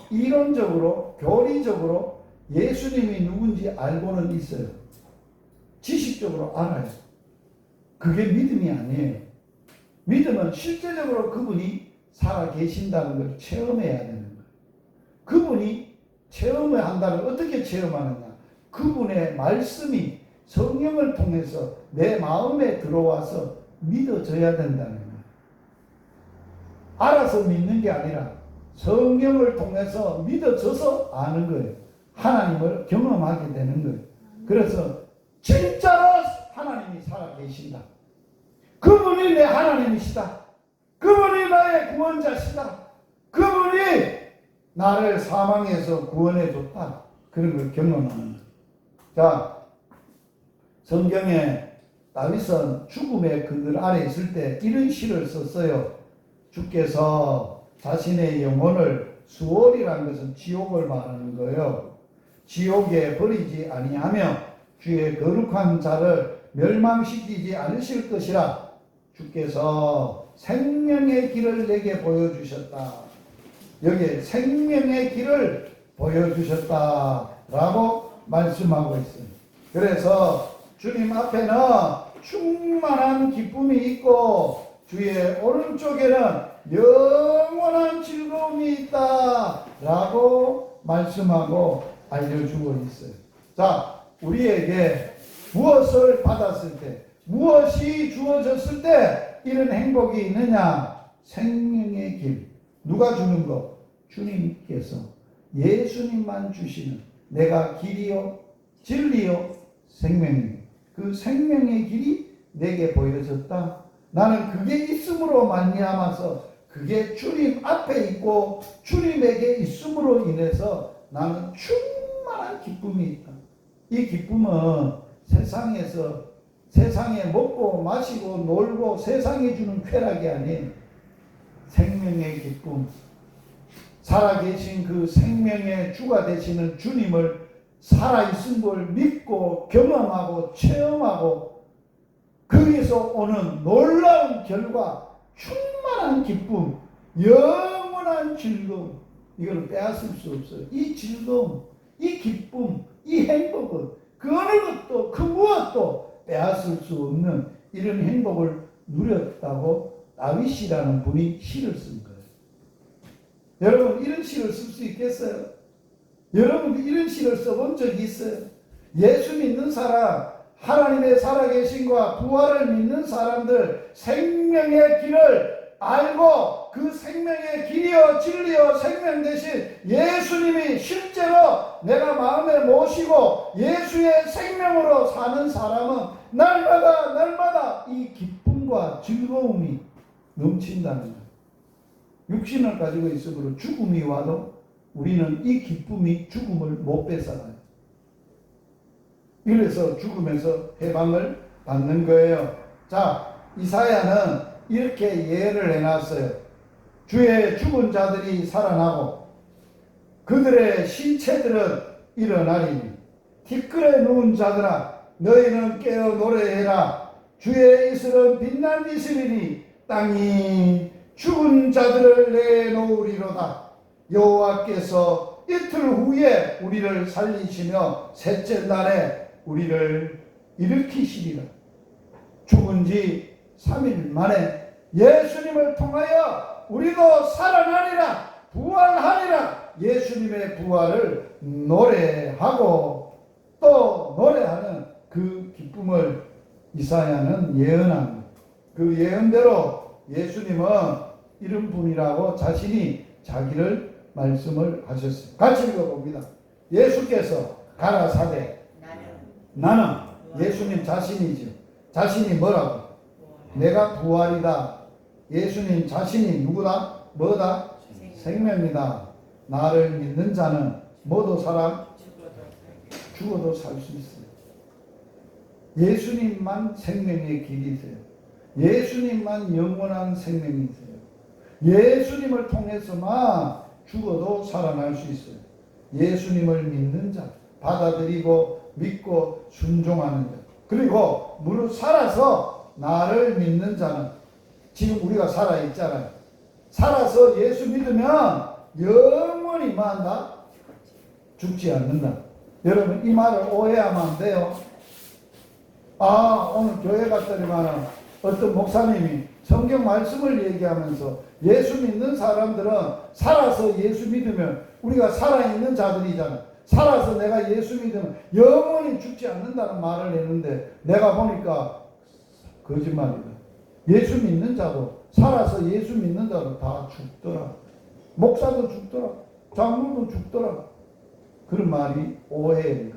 이론적으로, 교리적으로 예수님이 누군지 알고는 있어요. 지식적으로 알아요. 그게 믿음이 아니에요. 믿음은 실제적으로 그분이 살아계신다는 걸 체험해야 되는 거예요. 그분이 체험을 한다는 걸 어떻게 체험하느냐? 그분의 말씀이 성령을 통해서 내 마음에 들어와서 믿어져야 된다는 거예요. 알아서 믿는 게 아니라 성령을 통해서 믿어져서 아는 거예요. 하나님을 경험하게 되는 거예요. 그래서 진짜로 하나님이 살아계신다. 그분이 내 하나님이시다. 그분이 나의 구원자시다. 그분이 나를 사망에서 구원해 줬다. 그런 걸 경험하는 거예요. 자, 성경에 다윗은 죽음의 그늘 아래 있을 때 이런 시를 썼어요. 주께서 자신의 영혼을, 수월이라는 것은 지옥을 말하는 거예요. 지옥에 버리지 아니하며 주의 거룩한 자를 멸망시키지 않으실 것이라. 주께서 생명의 길을 내게 보여주셨다. 여기에 생명의 길을 보여주셨다라고 말씀하고 있어요. 그래서 주님 앞에는 충만한 기쁨이 있고 주의 오른쪽에는 영원한 즐거움이 있다 라고 말씀하고 알려주고 있어요. 자, 우리에게 무엇을 받았을 때, 무엇이 주어졌을 때 이런 행복이 있느냐? 생명의 길. 누가 주는 거? 주님께서, 예수님만 주시는, 내가 길이요 진리요 생명이요, 그 생명의 길이 내게 보여졌다. 나는 그게 있음으로 말미암아서, 그게 주님 앞에 있고 주님에게 있음으로 인해서 나는 충만한 기쁨이 있다. 이 기쁨은 세상에 먹고 마시고 놀고 세상에 주는 쾌락이 아닌 생명의 기쁨, 살아계신 그 생명의 주가 되시는 주님을 살아있은 걸 믿고 경험하고 체험하고 거기서 오는 놀라운 결과, 충만한 기쁨, 영원한 즐거움, 이걸 빼앗을 수 없어요. 이 즐거움, 이 기쁨, 이 행복은 그 어느 것도 그 무엇도 빼앗을 수 없는 이런 행복을 누렸다고 다윗이라는 분이 시를 쓴 거예요. 여러분, 이런 시를 쓸 수 있겠어요? 여러분도 이런 시를 써본 적이 있어요? 예수 믿는 사람, 하나님의 살아계신과 부활을 믿는 사람들, 생명의 길을 알고 그 생명의 길이요 진리요 생명 되신 예수님이 실제로 내가 마음에 모시고 예수의 생명으로 사는 사람은 날마다 이 기쁨과 즐거움이 넘친다는 거예요. 육신을 가지고 있으므로 죽음이 와도 우리는 이 기쁨이 죽음을 못 뺏어가요. 이래서 죽음에서 해방을 받는 거예요. 자, 이사야는 이렇게 예를 해놨어요. 주의 죽은 자들이 살아나고 그들의 신체들은 일어나리니, 티끌에 누운 자들아 너희는 깨어 노래해라. 주의 이슬은 빛난 이슬이니 땅이 죽은 자들을 내놓으리로다. 여호와께서 이틀 후에 우리를 살리시며 셋째 날에 우리를 일으키시리라. 죽은 지 3일 만에 예수님을 통하여 우리도 살아나리라, 부활하리라. 예수님의 부활을 노래하고 또 노래하는 그 기쁨을 이사야는 예언한, 그 예언대로 예수님은 이런 분이라고 자신이 자기를 말씀을 하셨어요. 같이 읽어봅니다. 예수께서 가라사대, 나는 예수님 자신이죠. 자신이 뭐라고? 내가 부활이다. 예수님 자신이 누구다? 뭐다? 생명이다. 나를 믿는 자는 모두 죽어도 살 수 있어요. 예수님만 생명의 길이세요. 예수님만 영원한 생명이세요. 예수님을 통해서만 죽어도 살아날 수 있어요. 예수님을 믿는 자, 받아들이고 믿고 순종하는 자, 그리고 무릇 살아서 나를 믿는 자는, 지금 우리가 살아있잖아요. 살아서 예수 믿으면 영원히 만다? 죽지 않는다. 여러분, 이 말을 오해하면 안 돼요. 오늘 교회 갔더니만 어떤 목사님이 성경 말씀을 얘기하면서 예수 믿는 사람들은 살아서 예수 믿으면, 우리가 살아있는 자들이잖아. 살아서 내가 예수 믿으면 영원히 죽지 않는다는 말을 했는데, 내가 보니까 거짓말이다. 예수 믿는 자도, 살아서 예수 믿는 자도 다 죽더라. 목사도 죽더라. 장로도 죽더라. 그런 말이 오해예요.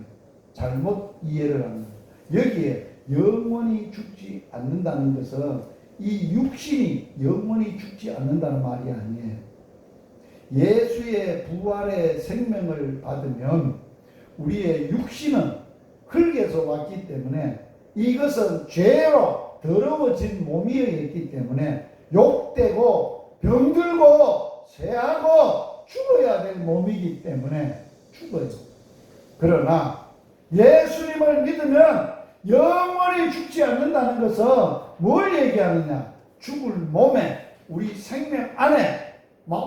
잘못 이해를 하는 거예요. 여기에 영원히 죽지 않는다는 것은 이 육신이 영원히 죽지 않는다는 말이 아니에요. 예수의 부활의 생명을 받으면 우리의 육신은 흙에서 왔기 때문에, 이것은 죄로 더러워진 몸이었기 때문에 욕되고 병들고 쇠하고 죽어야 될 몸이기 때문에 죽어요. 그러나 예수님을 믿으면 영원히 죽지 않는다는 것은 뭘 얘기하느냐? 죽을 몸에, 우리 생명 안에,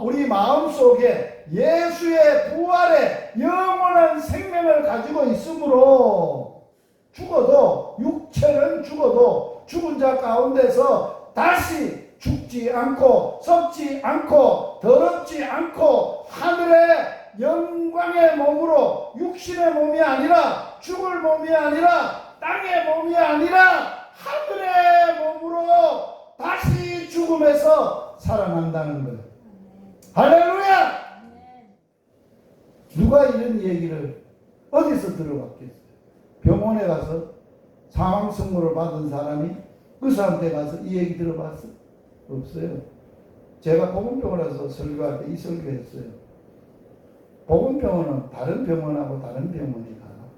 우리 마음속에 예수의 부활의 영원한 생명을 가지고 있으므로 죽어도, 육체는 죽어도 죽은 자 가운데서 다시 죽지 않고 썩지 않고 더럽지 않고 하늘의 영광의 몸으로 육신의 몸이 아니라 죽을 몸이 아니라 땅의 몸이 아니라 하늘의 몸으로 다시 죽음에서 살아난다는 거예요. 할렐루야! 누가 이런 얘기를 어디서 들어봤겠어요? 병원에 가서 사망 선고를 받은 사람이 의사한테 가서 이 얘기 들어봤어요? 없어요. 제가 복음병원에서 설교할 때 이 설교했어요. 복음병원은 다른 병원하고 다른 병원이 달라.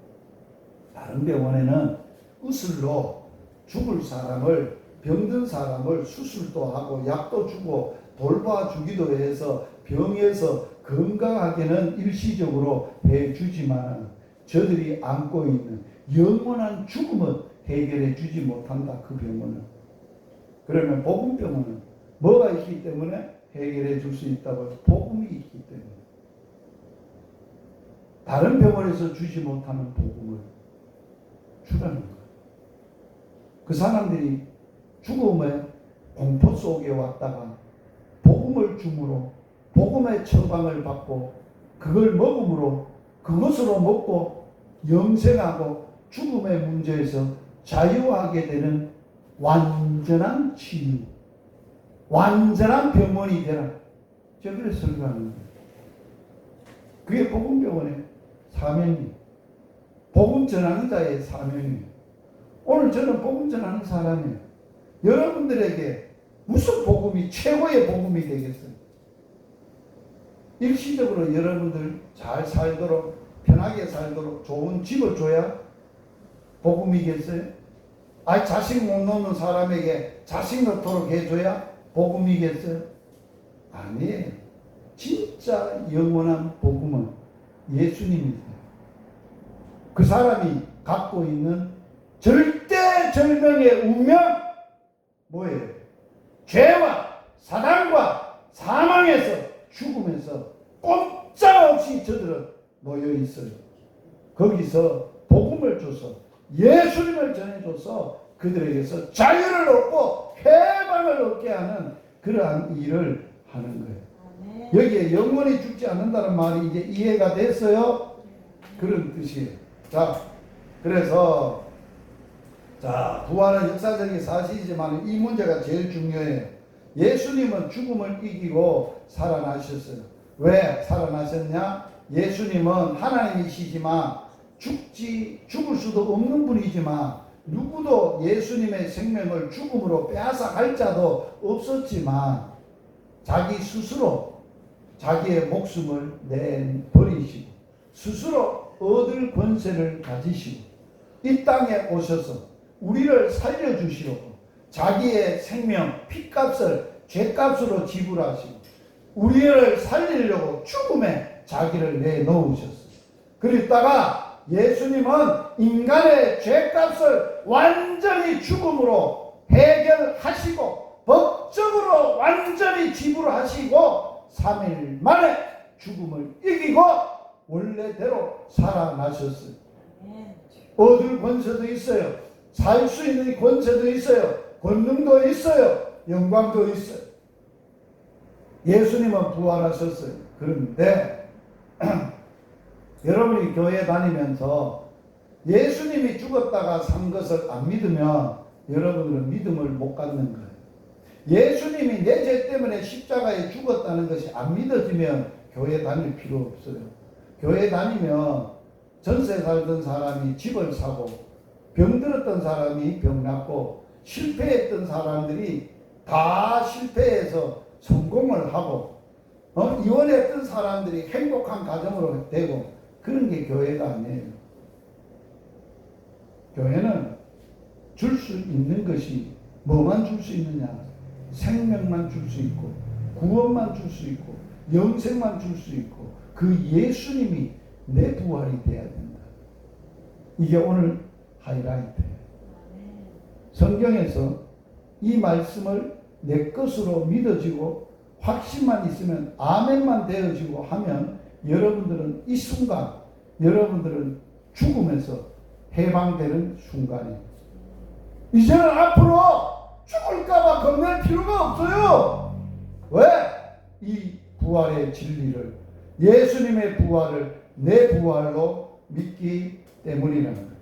다른 병원에는 의술로 죽을 사람을, 병든 사람을 수술도 하고 약도 주고 돌봐주기도 해서 병에서 건강하게는 일시적으로 해주지만 저들이 안고 있는 영원한 죽음은 해결해 주지 못한다. 그 병원은. 그러면 복음병원은 뭐가 있기 때문에 해결해 줄 수 있다고? 복음이 있기 때문에. 다른 병원에서 주지 못하는 복음을 주라는 거예요. 그 사람들이 죽음의 공포 속에 왔다가 복음을 줌으로 복음의 처방을 받고 그걸 먹음으로 그것으로 먹고 영생하고 죽음의 문제에서 자유하게 되는 완전한 치유, 완전한 병원이 되라. 제가 그래서 설교하는 거예요. 그게 복음병원의 사명이에요. 복음 전하는 자의 사명이에요. 오늘 저는 복음 전하는 사람이에요. 여러분들에게 무슨 복음이 최고의 복음이 되겠어요? 일시적으로 여러분들 잘 살도록, 편하게 살도록 좋은 집을 줘야 복음이겠어요? 자식 못 놓는 사람에게 자식 놓도록 해줘야 복음이겠어요? 아니에요. 진짜 영원한 복음은 예수님이세요. 그 사람이 갖고 있는 절대절명의 운명 뭐예요? 죄와 사단과 사망에서 죽음에서 꼼짝없이 저들은 모여 있어요. 거기서 복음을 줘서 예수님을 전해줘서 그들에게서 자유를 얻고 해방을 얻게 하는 그러한 일을 하는 거예요. 여기에 영원히 죽지 않는다는 말이 이제 이해가 됐어요? 그런 뜻이에요. 자, 그래서 부활은 역사적인 사실이지만 이 문제가 제일 중요해요. 예수님은 죽음을 이기고 살아나셨어요. 왜 살아나셨냐? 예수님은 하나님이시지만 죽을 수도 없는 분이지만 누구도 예수님의 생명을 죽음으로 빼앗아갈 자도 없었지만 자기 스스로 자기의 목숨을 내버리시고 스스로 얻을 권세를 가지시고 이 땅에 오셔서 우리를 살려주시려고 자기의 생명, 피값을 죄값으로 지불하시고 우리를 살리려고 죽음에 자기를 내놓으셨어요. 그랬다가 예수님은 인간의 죄값을 완전히 죽음으로 해결하시고 법적으로 완전히 지불하시고 3일 만에 죽음을 이기고 원래대로 살아나셨어요. 얻을 권세도 있어요. 살 수 있는 권세도 있어요. 권능도 있어요. 영광도 있어요. 예수님은 부활하셨어요. 그런데 여러분이 교회 다니면서 예수님이 죽었다가 산 것을 안 믿으면 여러분들은 믿음을 못 갖는 거예요. 예수님이 내 죄 때문에 십자가에 죽었다는 것이 안 믿어지면 교회 다닐 필요 없어요. 교회 다니면 전세 살던 사람이 집을 사고 병들었던 사람이 병 낫고 실패했던 사람들이 다 실패해서 성공을 하고 이혼했던 사람들이 행복한 가정으로 되고 그런 게 교회가 아니에요. 교회는 줄 수 있는 것이 뭐만 줄 수 있느냐? 생명만 줄 수 있고 구원만 줄 수 있고 영생만 줄 수 있고 그 예수님이 내 부활이 돼야 된다. 이게 오늘 하이라이트예요. 성경에서 이 말씀을 내 것으로 믿어지고 확신만 있으면 아멘만 되어지고 하면 여러분들은 이 순간 여러분들은 죽음에서 해방되는 순간이에요. 이제는 앞으로 죽을까봐 겁낼 필요가 없어요. 왜? 이 부활의 진리를, 예수님의 부활을 내 부활로 믿기 때문이라는 거예요.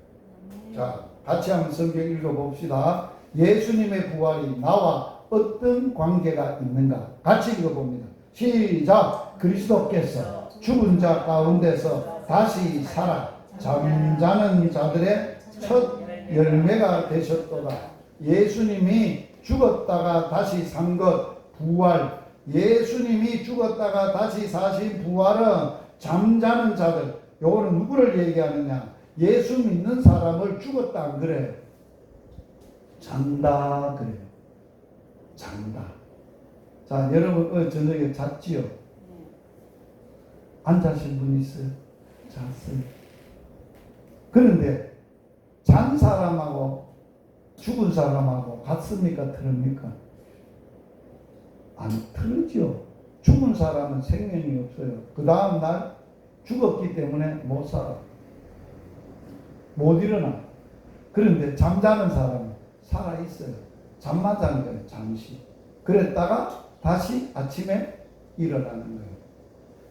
자, 같이 한번 성경 읽어봅시다. 예수님의 부활이 나와 어떤 관계가 있는가? 같이 읽어봅니다. 시작. 그리스도께서 죽은 자 가운데서 다시 살아 잠자는 자들의 첫 열매가 되셨도다. 예수님이 죽었다가 다시 산 것, 부활. 예수님이 죽었다가 다시 사신 부활은 잠자는 자들. 요거는 누구를 얘기하느냐? 예수 믿는 사람을 죽었다 안 그래요? 잔다 그래요. 잔다. 자, 여러분 저녁에 잤지요? 안 자신 분 있어요? 잤어요. 그런데 잔 사람하고 죽은 사람하고 같습니까? 틀립니까? 안 틀리죠. 죽은 사람은 생명이 없어요. 그 다음 날 죽었기 때문에 못 살아. 못 일어나. 그런데 잠자는 사람은 살아있어요. 잠만 자는 거예요. 잠시. 그랬다가 다시 아침에 일어나는 거예요.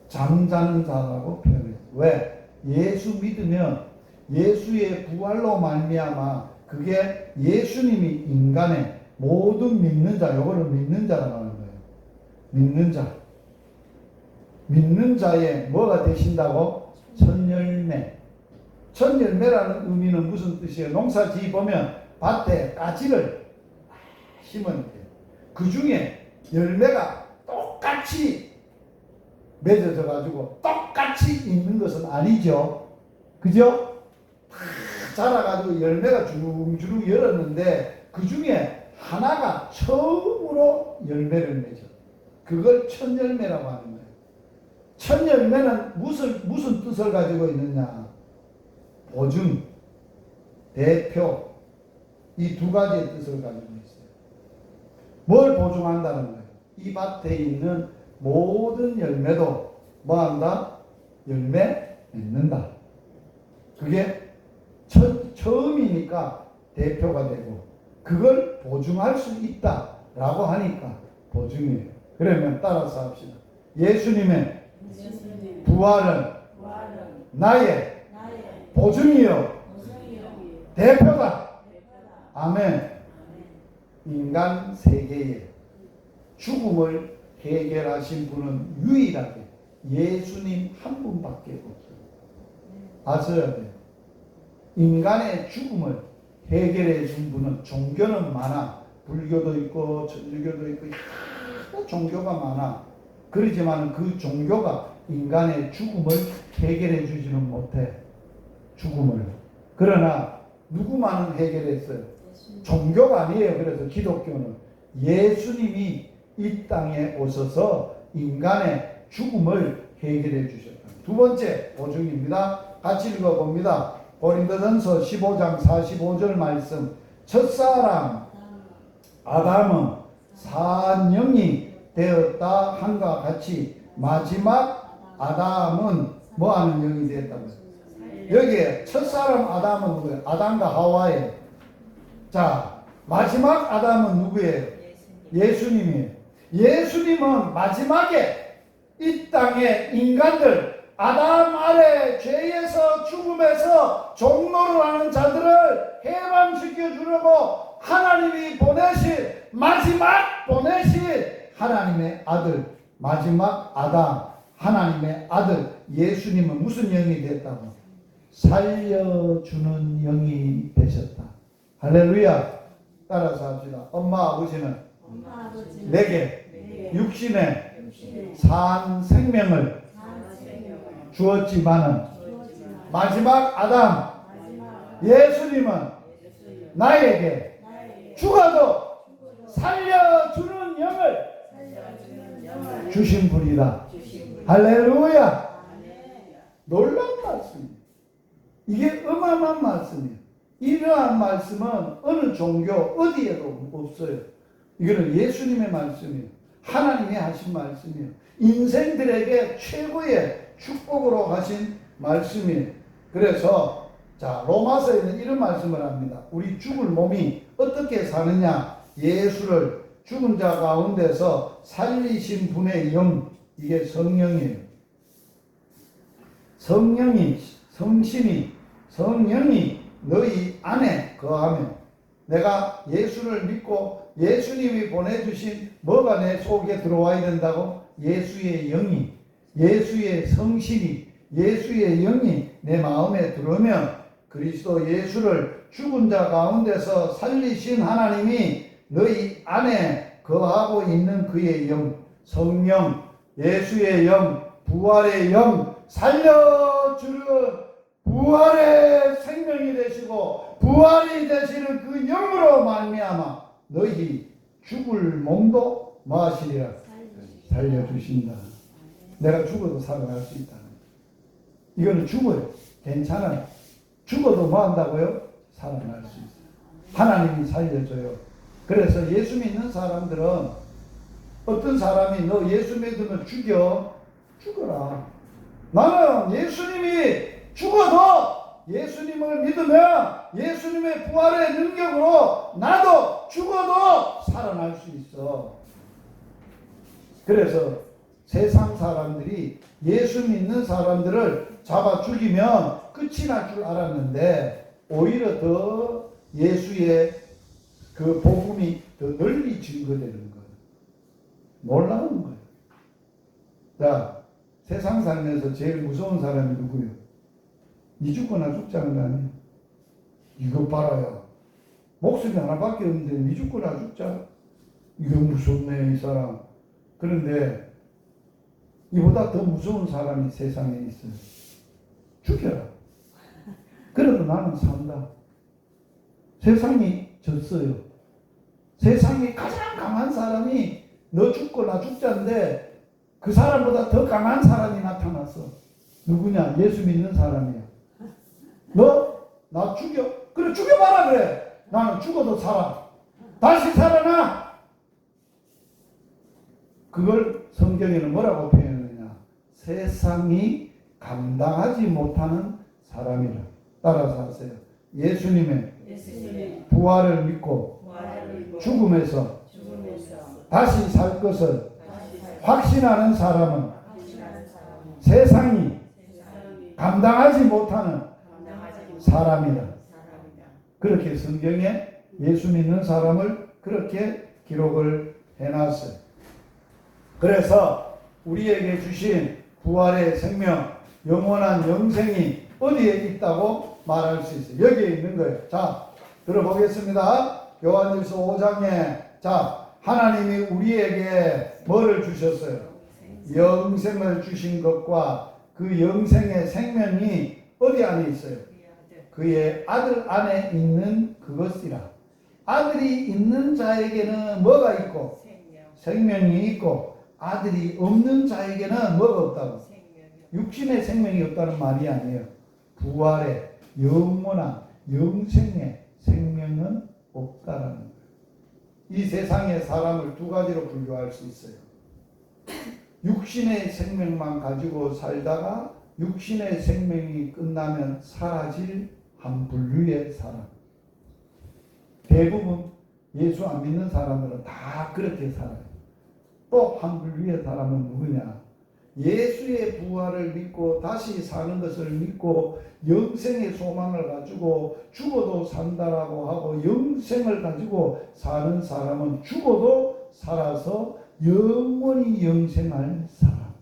잠자는 자라고 표현해요. 왜? 예수 믿으면 예수의 부활로 말미암아 그게 예수님이 인간의 모든 믿는 자, 요거를 믿는 자라고 하는 거예요. 믿는 자. 믿는 자의 뭐가 되신다고? 첫 열매. 첫 열매라는 의미는 무슨 뜻이에요? 농사 지어보면 밭에 가지를 심으면 돼요. 그 중에 열매가 똑같이 맺어져 가지고 똑같이 있는 것은 아니죠. 그죠? 자라가지고 열매가 주룩주룩 열었는데 그 중에 하나가 처음으로 열매를 맺어. 그걸 첫 열매라고 하는 거예요. 첫 열매는 무슨 뜻을 가지고 있느냐? 보증, 대표, 이 두 가지의 뜻을 가지고 있어요. 뭘 보증한다는 거예요? 이 밭에 있는 모든 열매도 뭐한다? 열매 맺는다. 그게 처음이니까 대표가 되고 그걸 보증할 수 있다라고 하니까 보증이에요. 그러면 따라서 합시다. 예수님의 부활은 나의 보증이요 대표다. 아멘. 인간 세계에 죽음을 해결하신 분은 유일하게 예수님 한 분밖에 없어요. 아셔야 돼요. 인간의 죽음을 해결해 준 분은, 종교는 많아. 불교도 있고 천주교도 있고 종교가 많아. 그렇지만 그 종교가 인간의 죽음을 해결해 주지는 못해. 죽음을. 그러나 누구만은 해결했어요? 종교가 아니에요. 그래서 기독교는 예수님이 이 땅에 오셔서 인간의 죽음을 해결해 주셨다. 두 번째 보증입니다. 같이 읽어봅니다. 고린도전서 15장 45절 말씀. 첫사람 아담은 산 영이 되었다 한과 같이 마지막 아담은 뭐하는 영이 되었다고요? 여기에 첫사람 아담은 누구예요? 아담과 하와예요. 자, 마지막 아담은 누구예요? 예수님이에요. 예수님은 마지막에 이 땅의 인간들, 아담 아래 죄에서 죽음에서 종노를 하는 자들을 해방시켜 주려고 하나님이 마지막 보내실 하나님의 아들, 마지막 아담, 하나님의 아들 예수님은 무슨 영이 됐다고? 살려주는 영이 되셨다. 할렐루야. 따라서 합시다. 엄마 아버지는 내게 육신의 산 생명을 주었지만은 마지막 아담 예수님은 나에게 죽어도 살려주는 영을 주신 분이다. 할렐루야. 놀라운 말씀이에요. 이게 어마어마한 말씀이에요. 이러한 말씀은 어느 종교 어디에도 없어요. 이거는 예수님의 말씀이에요. 하나님이 하신 말씀이에요. 인생들에게 최고의 축복으로 하신 말씀이에요. 그래서 자, 로마서에는 이런 말씀을 합니다. 우리 죽을 몸이 어떻게 사느냐? 예수를 죽은 자 가운데서 살리신 분의 영, 이게 성령이에요. 성령이 너희 안에 거하면, 내가 예수를 믿고 예수님이 보내주신 뭐가 내 속에 들어와야 된다고? 예수의 영이, 예수의 성신이, 예수의 영이 내 마음에 들어오면 그리스도 예수를 죽은 자 가운데서 살리신 하나님이 너희 안에 거하고 있는 그의 영, 성령, 예수의 영, 부활의 영, 살려주는 부활의 생명이 되시고 부활이 되시는 그 영으로 말미암아 너희 죽을 몸도 마시리라 살려주신다. 내가 죽어도 살아날 수 있다. 이거는 죽어요. 괜찮아요. 죽어도 뭐 한다고요? 살아날 수 있어요. 하나님이 살려줘요. 그래서 예수 믿는 사람들은, 어떤 사람이 너 예수 믿으면 죽어라. 나는 예수님이 죽어도 예수님을 믿으면 예수님의 부활의 능력으로 나도 죽어도 살아날 수 있어. 그래서 세상 사람들이 예수 믿는 사람들을 잡아 죽이면 끝이 날 줄 알았는데 오히려 더 예수의 그 복음이 더 널리 증거되는 거예요. 놀라운 거예요. 자, 세상 살면서 제일 무서운 사람이 누구예요? 니 죽거나 죽자는 거 아니에요? 이거 봐라요. 목숨이 하나밖에 없는데 니 죽거나 죽자. 이거 무섭네 이 사람. 그런데 이보다 더 무서운 사람이 세상에 있어요. 죽여라. 그래도 나는 산다. 세상이 졌어요. 세상에 가장 강한 사람이 너 죽거나 죽자인데 그 사람보다 더 강한 사람이 나타났어. 누구냐? 예수 믿는 사람이야. 너? 나 죽여? 그래 죽여봐라 그래. 나는 죽어도 살아. 다시 살아나. 그걸 성경에는 뭐라고 표현하느냐? 세상이 감당하지 못하는 사람이라. 따라서 하세요. 예수님의 부활을 믿고 죽음에서 다시 살 것을 확신하는 사람은 세상이 감당하지 못하는 사람이다. 그렇게 성경에 예수 믿는 사람을 그렇게 기록을 해놨어요. 그래서 우리에게 주신 부활의 생명, 영원한 영생이 어디에 있다고 말할 수 있어요? 여기에 있는 거예요. 자, 들어보겠습니다. 요한일서 5장에 자, 하나님이 우리에게 뭐를 주셨어요? 영생을 주신 것과 그 영생의 생명이 어디 안에 있어요? 그의 아들 안에 있는 그것이라. 아들이 있는 자에게는 뭐가 있고? 생명이 있고, 아들이 없는 자에게는 뭐가 없다고? 육신의 생명이 없다는 말이 아니에요. 부활의 영원한 영생의 생명은 없다라는 거예요. 이 세상의 사람을 두 가지로 분류할 수 있어요. 육신의 생명만 가지고 살다가 육신의 생명이 끝나면 사라질 한 분류의 사람. 대부분 예수 안 믿는 사람들은 다 그렇게 살아요. 또 한 분류의 사람은 누구냐? 예수의 부활을 믿고 다시 사는 것을 믿고 영생의 소망을 가지고 죽어도 산다라고 하고 영생을 가지고 사는 사람은 죽어도 살아서 영원히 영생할 사람.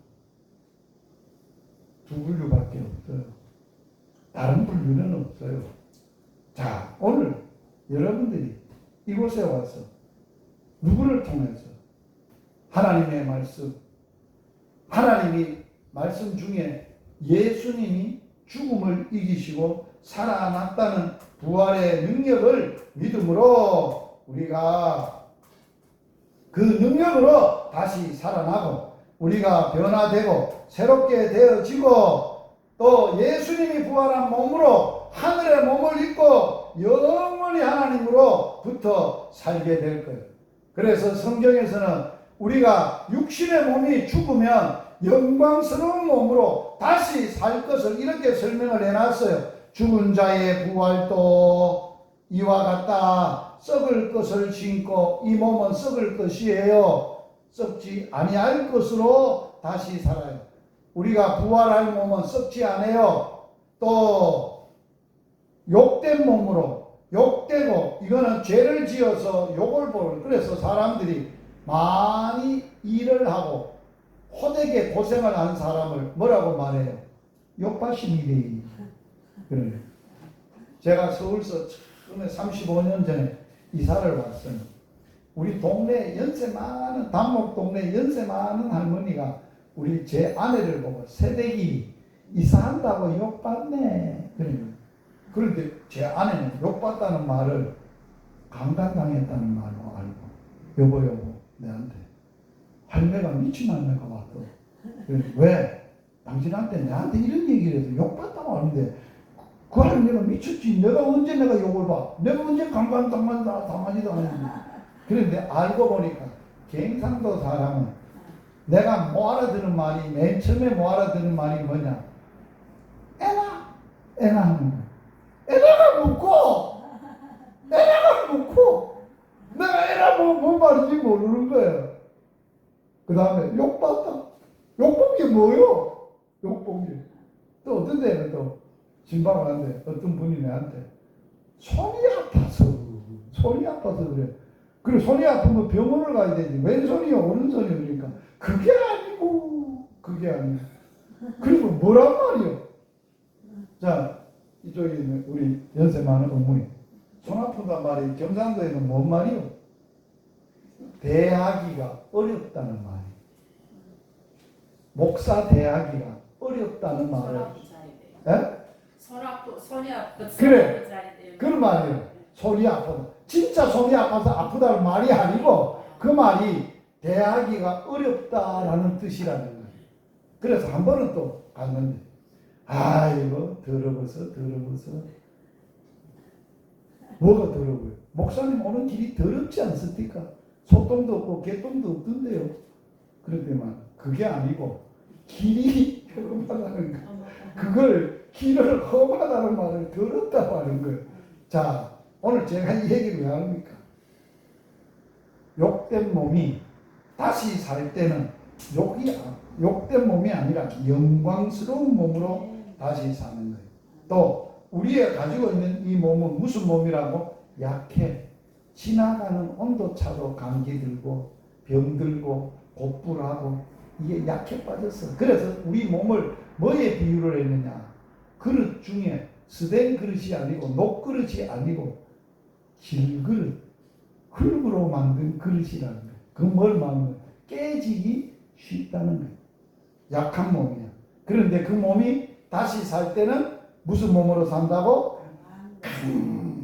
두 분류밖에 없어요. 다른 분류는 없어요. 자, 오늘 여러분들이 이곳에 와서 누구를 통해서 하나님의 말씀, 하나님이 말씀 중에 예수님이 죽음을 이기시고 살아났다는 부활의 능력을 믿음으로 우리가 그 능력으로 다시 살아나고 우리가 변화되고 새롭게 되어지고 또 예수님이 부활한 몸으로 하늘의 몸을 입고 영원히 하나님으로부터 살게 될 거예요. 그래서 성경에서는 우리가 육신의 몸이 죽으면 영광스러운 몸으로 다시 살 것을 이렇게 설명을 해놨어요. 죽은 자의 부활도 이와 같다. 썩을 것을 신고 이 몸은 썩을 것이에요. 썩지 아니할 것으로 다시 살아요. 우리가 부활할 몸은 썩지 않아요. 또 욕된 몸으로 욕되고 이거는 죄를 지어서 욕을 보는 그래서 사람들이 많이 일을 하고 호되게 고생을 한 사람을 뭐라고 말해요? 욕바심이래. 그래. 제가 서울서 처음에 35년 전에 이사를 왔어요. 우리 동네 연세 많은 단목 동네 연세 많은 할머니가 우리 제 아내를 보고 새댁이 이사한다고 욕받네. 그런데 제 아내는 욕받다는 말을 강간당했다는 말로 알고 여보 내한테 할매가 미친 할매가 왔어. 왜? 당신한테 내한테 이런 얘기를 해서 욕받다고 하는데 그 할매가 미쳤지. 내가 언제 내가 욕을 봐? 내가 언제 강간당하지도 않았는데. 그런데 알고 보니까 경상도 사람은 내가 못 알아듣는 말이 맨 처음에 못 알아듣는 말이 뭐냐? 애나 하는 거야. 애나가 묻고 내가 애나 뭔 말인지 모르는 거예요. 그 다음에 욕받다. 욕본 게 뭐요? 욕본 게. 또 어떤 데는 또 진방을 하는데 어떤 분이 내한테 손이 아파서 그래. 그리고 손이 아프면 병원을 가야 되지. 왼손이요 오른손이요 그러니까 그게 아니고 그리고 뭐란 말이요. 자 이쪽에 있는 우리 연세 많은 어머니 손 아프단 말이 경상도에는 뭔 말이요? 대하기가 어렵다는 말이. 목사 대하기가 어렵다는 말을. 손이 아프. 그래. 그런 말이에요. 손이 아프다. 진짜 손이 아파서 아프다는 말이 아니고 그 말이 대하기가 어렵다라는 뜻이라는 거예요. 그래서 한 번은 또 갔는데 이거 더러워서 뭐가 더러워요? 목사님 오는 길이 더럽지 않습니까? 소똥도 없고 개똥도 없던데요. 그런데만 그게 아니고 길이 험하다는 거. 그걸 길을 험하다는 말을 더럽다고 하는 거예요. 자, 오늘 제가 이 얘기를 왜 합니까? 욕된 몸이 다시 살 때는 욕된 몸이 아니라 영광스러운 몸으로 다시 사는 거예요. 또 우리가 가지고 있는 이 몸은 무슨 몸이라고? 약해. 지나가는 온도차도 감기 들고 병 들고 곧불하고 이게 약해 빠졌어. 그래서 우리 몸을 뭐에 비유를 했느냐? 그릇 중에 스된 그릇이 아니고 녹그릇이 아니고 질그릇, 흙으로 만든 그릇이라는 거예요. 그 뭘 말하는 거예요? 깨지기 쉽다는 거예요. 약한 몸이야. 그런데 그 몸이 다시 살 때는 무슨 몸으로 산다고?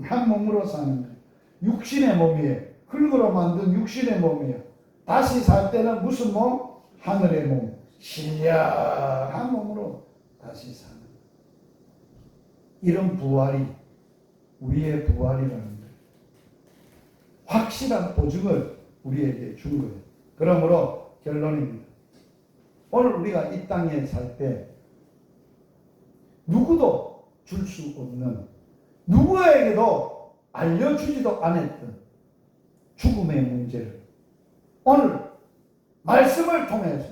강한 몸으로 사는 거예요. 육신의 몸이에요. 흙으로 만든 육신의 몸이에요. 다시 살 때는 무슨 몸? 하늘의 몸. 신령한 몸으로 다시 사는 거예요. 이런 부활이 우리의 부활이라는 거예요. 확실한 보증을 우리에게 준 거예요. 그러므로 결론입니다. 오늘 우리가 이 땅에 살 때 누구도 줄 수 없는, 누구에게도 알려주지도 않았던 죽음의 문제를 오늘 말씀을 통해서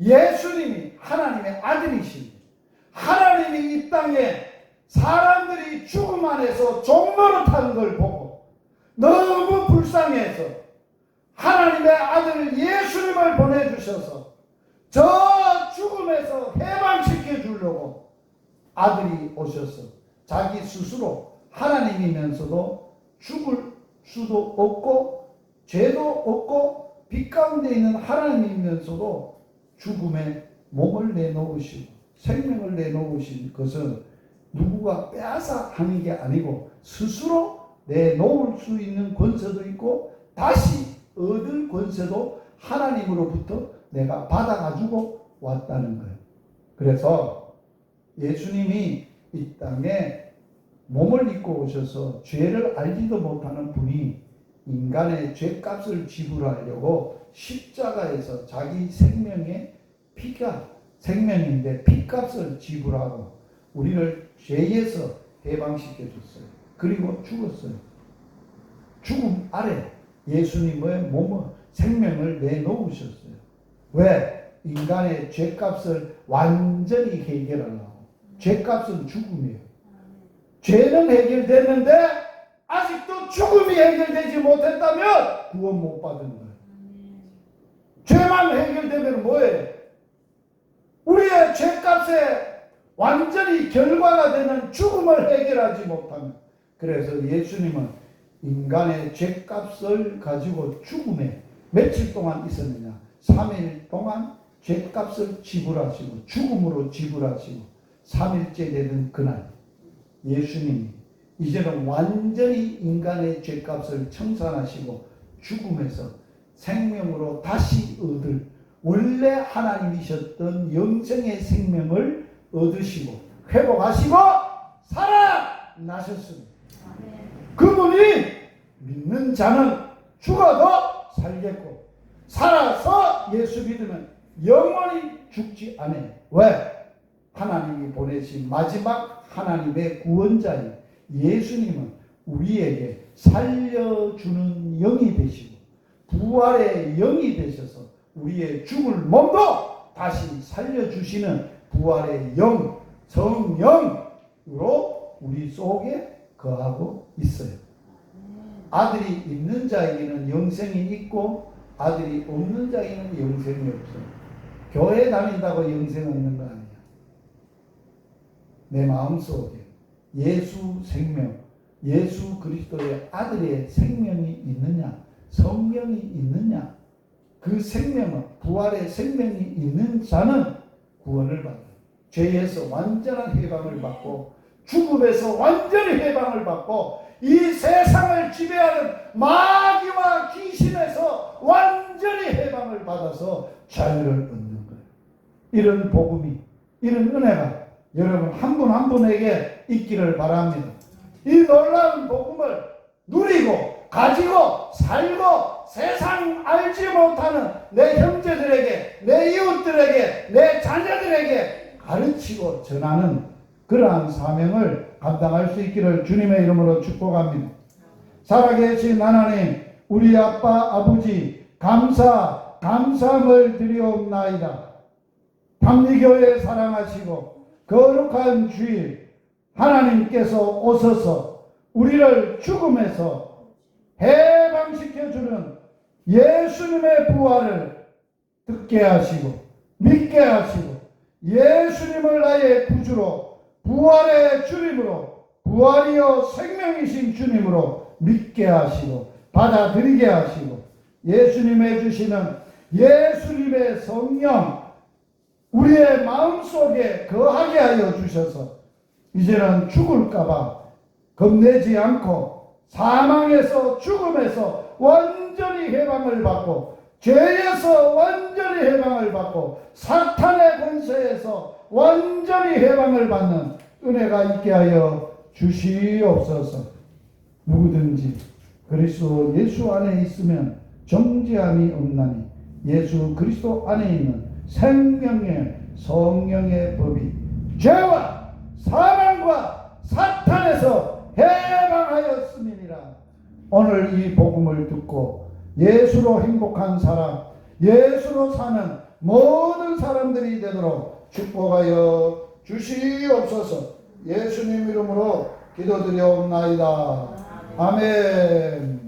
예수님이 하나님의 아들이신, 하나님이 이 땅에 사람들이 죽음 안에서 종노릇하는 걸 보고 너무 불쌍해서 하나님의 아들 예수님을 보내주셔서 저 죽음에서 해방시켜 주려고 아들이 오셔서 자기 스스로 하나님이면서도 죽을 수도 없고 죄도 없고 빛 가운데 있는 하나님이면서도 죽음에 몸을 내놓으시고 생명을 내놓으신 것은 누구가 빼앗아 하는 게 아니고 스스로 내놓을 수 있는 권세도 있고 다시 얻을 권세도 하나님으로부터 내가 받아가지고 왔다는 거예요. 그래서 예수님이 이 땅에 몸을 입고 오셔서 죄를 알지도 못하는 분이 인간의 죄값을 지불하려고 십자가에서 자기 생명의 피가 생명인데 피값을 지불하고 우리를 죄에서 해방시켜 줬어요. 그리고 죽었어요. 죽음 아래 예수님의 몸을 생명을 내놓으셨어요. 왜? 인간의 죄값을 완전히 해결하려고. 죄값은 죽음이에요. 죄는 해결됐는데 아직도 죽음이 해결되지 못했다면 구원 못 받은 거예요. 죄만 해결되면 뭐예요? 우리의 죄값에 완전히 결과가 되는 죽음을 해결하지 못하면. 그래서 예수님은 인간의 죄값을 가지고 죽음에 며칠 동안 있었느냐? 3일 동안 죄값을 지불하시고 죽음으로 지불하시고 3일째 되는 그날 예수님이 이제는 완전히 인간의 죄값을 청산하시고 죽음에서 생명으로 다시 얻을 원래 하나님이셨던 영생의 생명을 얻으시고 회복하시고 살아나셨습니다. 그분이 믿는 자는 죽어도 살겠고 살아서 예수 믿으면 영원히 죽지 않아요. 왜? 하나님이 보내신 마지막 하나님의 구원자인 예수님은 우리에게 살려주는 영이 되시고 부활의 영이 되셔서 우리의 죽을 몸도 다시 살려주시는 부활의 영, 성령으로 우리 속에 거하고 있어요. 아들이 있는 자에게는 영생이 있고 아들이 없는 자에게는 영생이 없어요. 교회 다닌다고 영생은 있는 거 아니에요. 내 마음속에 예수 생명, 예수 그리스도의 아들의 생명이 있느냐, 성령이 있느냐, 그 생명은 부활의 생명이 있는 자는 구원을 받아요. 죄에서 완전한 해방을 받고 죽음에서 완전히 해방을 받고 이 세상을 지배하는 마귀와 귀신에서 완전히 해방을 받아서 자유를 얻는 거예요. 이런 복음이, 이런 은혜가 여러분 한 분 한 분에게 있기를 바랍니다. 이 놀라운 복음을 누리고 가지고 살고 세상 알지 못하는 내 형제들에게, 내 이웃들에게, 내 자녀들에게 가르치고 전하는 그러한 사명을 감당할 수 있기를 주님의 이름으로 축복합니다. 살아계신 하나님, 우리 아빠 아버지 감사함을 드리옵나이다. 밤리교회 사랑하시고 거룩한 주일 하나님께서 오셔서 우리를 죽음에서 해방시켜주는 예수님의 부활을 듣게 하시고 믿게 하시고 예수님을 나의 구주로 부활의 주님으로 부활이요 생명이신 주님으로 믿게 하시고 받아들이게 하시고 예수님의 주시는 예수님의 성령 우리의 마음속에 거하게 하여 주셔서 이제는 죽을까봐 겁내지 않고 사망에서 죽음에서 완전히 해방을 받고 죄에서 완전히 해방을 받고 사탄의 권세에서 완전히 해방을 받는 은혜가 있게 하여 주시옵소서. 누구든지 그리스도 예수 안에 있으면 정죄함이 없나니 예수 그리스도 안에 있는 생명의 성령의 법이 죄와 사망과 사탄에서 해방하였음이니라. 오늘 이 복음을 듣고 예수로 행복한 사람, 예수로 사는 모든 사람들이 되도록 축복하여 주시옵소서. 예수님 이름으로 기도드려옵나이다. 아멘.